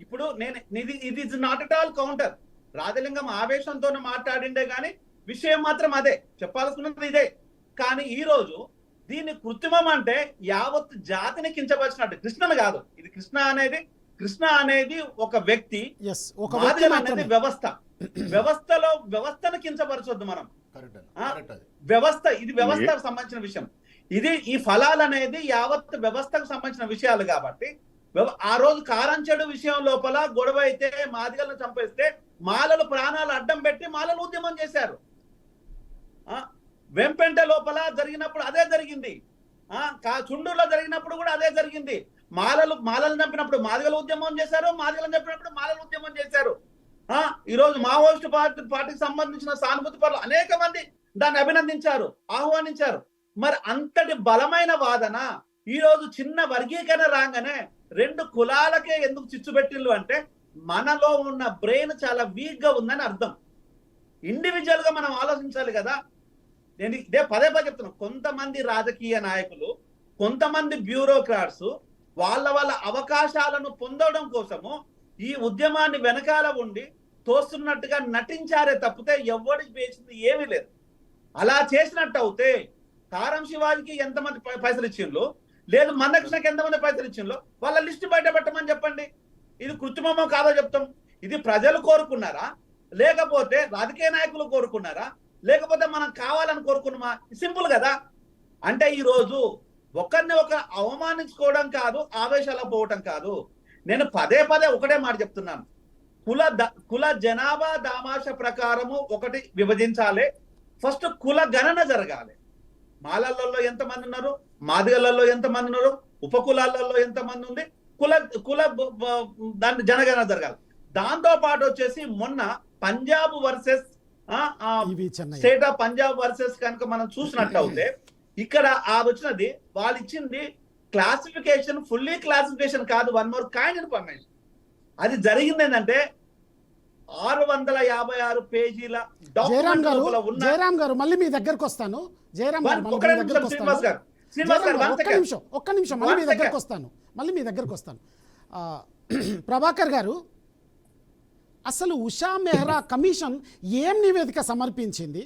ఇప్పుడు ఇది is not at all counter. Rajalingam ఆవేశంతోనే మాట్లాడిండే కానీ విషయం మాత్రం అదే, చెప్పాల్సుకున్నది ఇదే. కానీ ఈ రోజు దీన్ని కృత్రిమం అంటే యావత్ జాతిని కించపరిచినట్టు. కృష్ణను కాదు, ఇది కృష్ణ అనేది ఒక వ్యక్తి, అనేది వ్యవస్థను కించపరచొద్దు మనం. వ్యవస్థకు సంబంధించిన విషయం ఇది. ఈ ఫలాలు అనేది యావత్ వ్యవస్థకు సంబంధించిన విషయాలు కాబట్టి, ఆ రోజు కారంచెడు విషయం లోపల గొడవ అయితే, మాదిగలను చంపేస్తే మాలలు ప్రాణాలు అడ్డం పెట్టి మాలలు ఉద్యమం చేశారు. వెంపెంట లోపల జరిగినప్పుడు అదే జరిగింది, చుండూరులో జరిగినప్పుడు కూడా అదే జరిగింది. మాలలు చంపినప్పుడు మాదిగలు ఉద్యమం చేశారు, మాదిగలను చంపినప్పుడు మాలలు ఉద్యమం చేశారు. ఈ రోజు మావోయిస్టు పార్టీకి సంబంధించిన సానుభూతి పరులు అనేక మంది దాన్ని అభినందించారు, ఆహ్వానించారు. మరి అంతటి బలమైన వాదన ఈ రోజు చిన్న వర్గీకరణ రాగానే రెండు కులాలకే ఎందుకు చిచ్చు పెట్టిల్లు అంటే, మనలో ఉన్న బ్రెయిన్ చాలా వీక్ గా ఉందని అర్థం. ఇండివిజువల్ గా మనం ఆలోచించాలి కదా. నేను ఇదే పదే చెప్తున్నాను. కొంతమంది రాజకీయ నాయకులు, కొంతమంది బ్యూరోక్రాట్స్ వాళ్ళ అవకాశాలను పొందడం కోసము ఈ ఉద్యమాన్ని వెనకాల ఉండి తోస్తున్నట్టుగా నటించారే తప్పితే ఎవరికి వేసింది ఏమీ లేదు. అలా చేసినట్టు అవుతే కారం శివాజీకి ఎంతమంది పైసలు ఇచ్చిండ్రు, లేదు మందకృష్ణకి ఎంతమంది పైసలు ఇచ్చిందో వాళ్ళ లిస్ట్ బయట పెట్టమని చెప్పండి. ఇది కృత్రిమమో కాదో చెప్తాం. ఇది ప్రజలు కోరుకున్నారా, లేకపోతే రాజకీయ నాయకులు కోరుకున్నారా, లేకపోతే మనం కావాలని కోరుకున్నామా? సింపుల్ కదా. అంటే ఈ రోజు ఒకరిని అవమానించుకోవడం కాదు, ఆవేశాలకు పోవటం కాదు. నేను పదే పదే ఒకటే మాట చెప్తున్నాను. కుల జనాభా దామాష ప్రకారము ఒకటి విభజించాలి. ఫస్ట్ కుల గణన జరగాలి. మాలలలో ఎంతమంది ఉన్నారు, మాదిగలలో ఎంతమంది ఉన్నారు, ఉపకులాలలో ఎంతమంది ఉంది, కుల దాని జనగణన జరగాలి. దాంతో పాటు వచ్చేసి మొన్న Punjab versus state of Punjab versus కనుక మనం చూసినట్టు అవుతే ఇక్కడ వచ్చినది వాళ్ళు ఇచ్చింది క్లాసిఫికేషన్, ఫుల్లీ క్లాసిఫికేషన్ కాదు, 1 more కైండ్ ఇన్ఫర్మేషన్. అది జరిగింది ఏంటంటే 656 పేజీల జయరామ్ గారు మళ్ళీ మీ దగ్గరకు వస్తాను. ఒక్క నిమిషం మళ్ళీ మీ దగ్గరకు వస్తాను. ప్రభాకర్ గారు, అసలు ఉషా మెహ్రా కమిషన్ ఏం నివేదిక సమర్పించింది?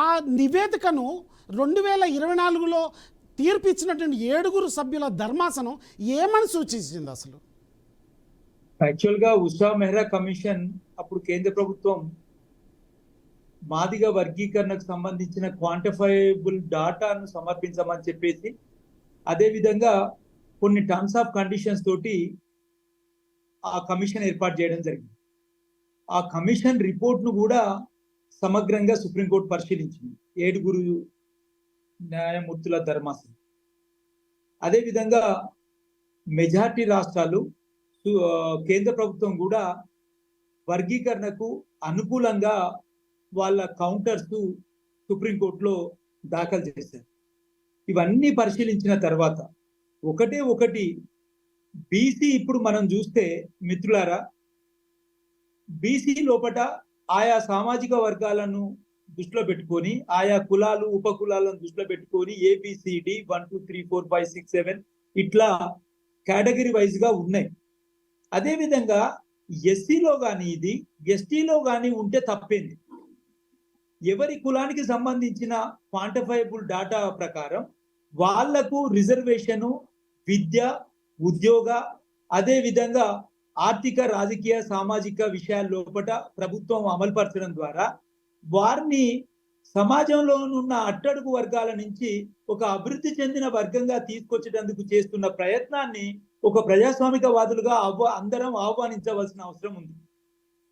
ఆ నివేదికను 2024లో తీర్పు ఇచ్చినటువంటి 7 సభ్యుల ధర్మాసనం ఏమని సూచించింది అసలు? యాక్చువల్ గా ఉషా మెహ్రా కమిషన్ అప్పుడు కేంద్ర ప్రభుత్వం మాదిగ వర్గీకరణకు సంబంధించిన క్వాంటిఫైబుల్ డాటాను సమర్పించమని చెప్పేసి, అదే విధంగా కొన్ని టర్మ్స్ ఆఫ్ కండిషన్స్ తోటి ఆ కమిషన్ ఏర్పాటు చేయడం జరిగింది. ఆ కమిషన్ రిపోర్ట్ ను కూడా సమగ్రంగా సుప్రీంకోర్టు పరిశీలించింది, 7 న్యాయమూర్తుల ధర్మాసనం. అదేవిధంగా మెజార్టీ రాష్ట్రాలు, కేంద్ర ప్రభుత్వం కూడా వర్గీకరణకు అనుకూలంగా వాళ్ళ కౌంటర్స్ సుప్రీంకోర్టులో దాఖలు చేశారు. ఇవన్నీ పరిశీలించిన తర్వాత ఒకటి బీసీ, ఇప్పుడు మనం చూస్తే మిత్రులారా, బీసీ లోపట ఆయా సామాజిక వర్గాలను దృష్టిలో పెట్టుకొని, ఆయా కులాలు ఉపకులాలను దృష్టిలో పెట్టుకొని ABCD 1 2 3 4 5 6 7 ఇట్లా కేటగిరీ వైజ్ గా ఉన్నాయి. అదేవిధంగా ఎస్సీలో కానీ ఇది ఎస్టీలో కానీ ఉంటే తప్పేంది? ఎవరి కులానికి సంబంధించిన క్వాంటిఫైబుల్ డాటా ప్రకారం వాళ్లకు రిజర్వేషను, విద్య, ఉద్యోగ, అదే విధంగా ఆర్థిక, రాజకీయ, సామాజిక విషయాల లోపల ప్రభుత్వం అమలుపరచడం ద్వారా వారిని సమాజంలో ఉన్న అట్టడుగు వర్గాల నుంచి ఒక అభివృద్ధి చెందిన వర్గంగా తీసుకొచ్చేటందుకు చేస్తున్న ప్రయత్నాన్ని ఒక ప్రజాస్వామికవాదులుగా అందరం ఆహ్వానించవలసిన అవసరం ఉంది.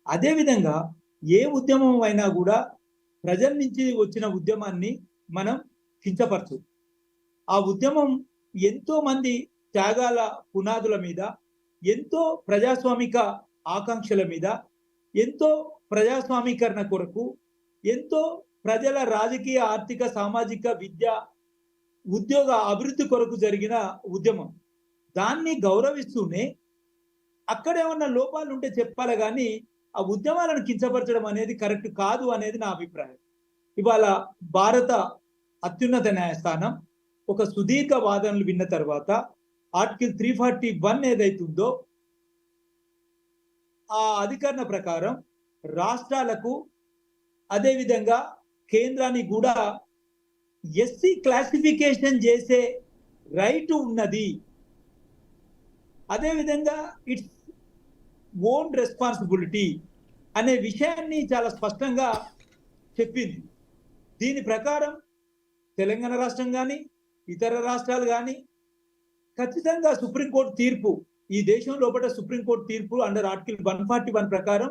అదేవిధంగా ఏ ఉద్యమం అయినా కూడా ప్రజల నుంచి వచ్చిన ఉద్యమాన్ని మనం కించపరచు. ఆ ఉద్యమం ఎంతో మంది త్యాగాల పునాదుల మీద, ఎంతో ప్రజాస్వామిక ఆకాంక్షల మీద, ఎంతో ప్రజాస్వామీకరణ కొరకు, ఎంతో ప్రజల రాజకీయ, ఆర్థిక, సామాజిక, విద్య, ఉద్యోగ అభివృద్ధి కొరకు జరిగిన ఉద్యమం. దాన్ని గౌరవిస్తూనే అక్కడేమన్నా లోపాలు ఉంటే చెప్పాలి, కానీ ఆ ఉద్యమాలను కించపరచడం అనేది కరెక్ట్ కాదు అనేది నా అభిప్రాయం. ఇవాళ భారత అత్యున్నత న్యాయస్థానం ఒక సుదీర్ఘ వాదనలు విన్న తర్వాత ఆర్టికల్ 341 ఏదైతుందో ఆ అధికరణ ప్రకారం రాష్ట్రాలకు, అదేవిధంగా కేంద్రానికి కూడా ఎస్సీ క్లాసిఫికేషన్ చేసే రైట్ ఉన్నది. అదేవిధంగా ఇట్స్ ఓన్ రెస్పాన్సిబిలిటీ అనే విషయాన్ని చాలా స్పష్టంగా చెప్పింది. దీని ప్రకారం తెలంగాణ రాష్ట్రం కానీ ఇతర రాష్ట్రాలు కానీ ఖచ్చితంగా సుప్రీంకోర్టు తీర్పు, ఈ దేశం లోపల సుప్రీంకోర్టు తీర్పు అండర్ ఆర్టికల్ 141 ప్రకారం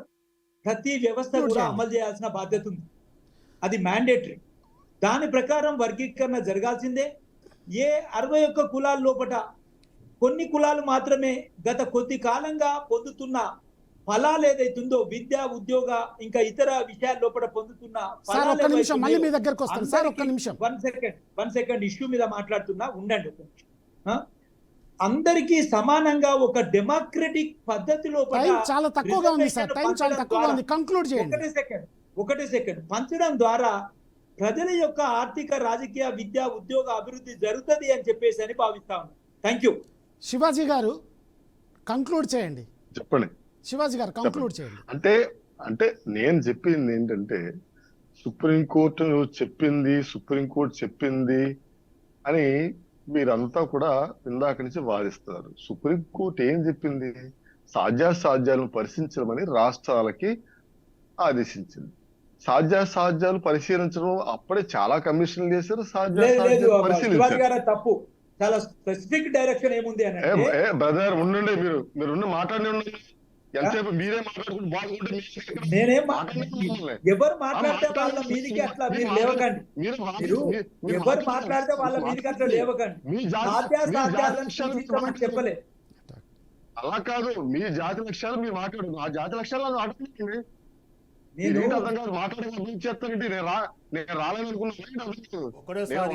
ప్రతి వ్యవస్థ కూడా అమలు చేయాల్సిన బాధ్యత ఉంది. అది మ్యాండేటరీ. దాని ప్రకారం వర్గీకరణ జరగాల్సిందే. ఏ 61 కులాల లోపల కొన్ని కులాలు మాత్రమే గత కొద్ది కాలంగా పొందుతున్న ఫలాలు ఏదైతుందో, విద్య, ఉద్యోగ, ఇంకా ఇతర విషయాల లోపల పొందుతున్న వన్ సెకండ్ ఇష్యూ మీద మాట్లాడుతున్నా, ఉండండి ఒక నిమిషం. అందరికీ సమానంగా ఒక డెమోక్రటిక్ పద్ధతి లోపల ఒకటే సెకండ్ పంచడం ద్వారా ప్రజల యొక్క ఆర్థిక, రాజకీయ, విద్య, ఉద్యోగ అభివృద్ధి జరుగుతుంది అని చెప్పేసి అని భావిస్తా ఉన్నాను. Thank you. శివాజీ గారు కంక్లూడ్ చేయండి. చెప్పండి శివాజీ గారు కంక్లూడ్ చేయండి. అంటే నేను చెప్పింది ఏంటంటే, సుప్రీంకోర్టు చెప్పింది అని మీరంతా కూడా ఇందాక నుంచి వాదిస్తున్నారు. సుప్రీంకోర్టు ఏం చెప్పింది? సాధ్యాసాధ్యాలను పరిశీలించమని రాష్ట్రాలకి ఆదేశించింది. సాధ్యాసాధ్యాలు పరిశీలించడం అప్పుడే చాలా కమిషన్లు చేశారు. లేదు సాధ్యాసాధ్యాలు శివాజీ పరిశీలించారు. గారు తప్పు. చాలా స్పెసిఫిక్ డైరెక్షన్ ఏముంది అని అంటే, బ్రదర్ ఉండండి, మీరు మాట్లాడి ఉండండి. ఎంతసేపు మీరే మాట్లాడుకుంటూ బాగుంటే నేనేం ఎవరు మాట్లాడితే వాళ్ళ మీదికి అట్లా మీరు లేవకండి. మీరు ఎవరు మాట్లాడితే వాళ్ళ మీదికి అట్లా లేవకండి. సాధ్యాసాధ్యాలను సూచించమని చెప్పలే. అలా కాదు, మీ జాతి లక్ష్యాలు మీరు మాట్లాడు. ఆ జాతి లక్ష్యాలు అడగండి. నేను అర్థం కాదు, మాట్లాడే చెప్తానంటే నేను రాలేదనుకున్నాను. ఒకటేసారి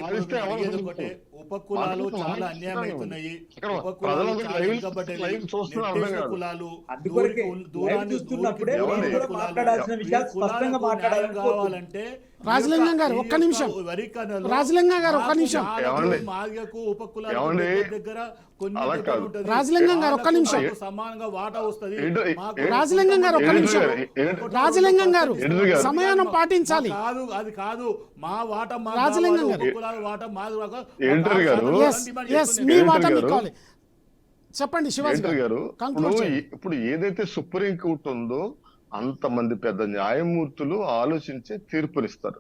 ఉపకులాలు చాలా అన్యాయం అవుతున్నాయి. ఉపకులాలు చాలా వెనుకబడ్డాయి. నిర్దేశ కులాలు అందుకొరకే లైవ్ చూస్తున్నప్పుడే నేను కూడా మాట్లాడాల్సిన విషయాలు స్పష్టంగా కావాలంటే రాజలింగం గారు ఒక్క నిమిషం. రాజలింగం గారు ఒక్క నిమిషం. మాదిగకు ఉపకులాల దగ్గర రాజలింగం గారు ఒక్క నిమిషం. సమానంగా వాటా వస్తుంది. రాజలింగం గారు ఒక్క నిమిషం. రాజలింగం గారు సమయాన్ని పాటించాలి. కాదు, అది కాదు. మా వాటా మా రాజలింగం గారు వాటా మాది మీ వాటా మీకు కావాలి. చెప్పండి శివాజీ గారు. ఇప్పుడు ఏదైతే సుప్రీం కోర్టు ఉందో అంతమంది పెద్ద న్యాయమూర్తులు ఆలోచించి తీర్పునిస్తారు.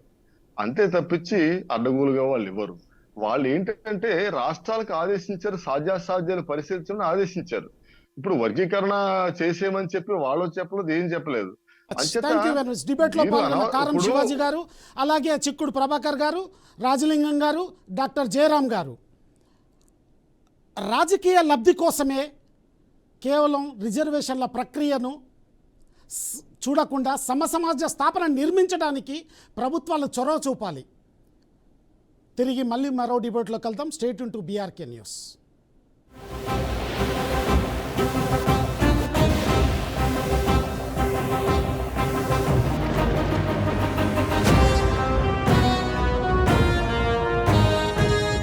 అంతే తప్పించి అడ్డగోలుగా వాళ్ళు ఇవ్వరు. వాళ్ళు ఏంటంటే రాష్ట్రాలకు ఆదేశించారు, సాధ్యాసాధ్యాలు పరిశీలించమని ఆదేశించారు. ఇప్పుడు వర్గీకరణ చేసేయమని చెప్పి వాళ్ళు చెప్పలేదు, ఏం చెప్పలేదు. డిబేట్ లో పాల్గొన్న కారం శివాజీ గారు, అలాగే చిక్కుడు ప్రభాకర్ గారు, రాజలింగం గారు, డాక్టర్ జయరాం గారు, రాజకీయ లబ్ధి కోసమే కేవలం రిజర్వేషన్ల ప్రక్రియను చూడకుండా సమసమాజ స్థాపన నిర్మించడానికి ప్రభుత్వాలు చొరవ చూపాలి. తిరిగి మళ్ళీ మరో డిబేట్లో కలుద్దాం. Stay tune to BRK news.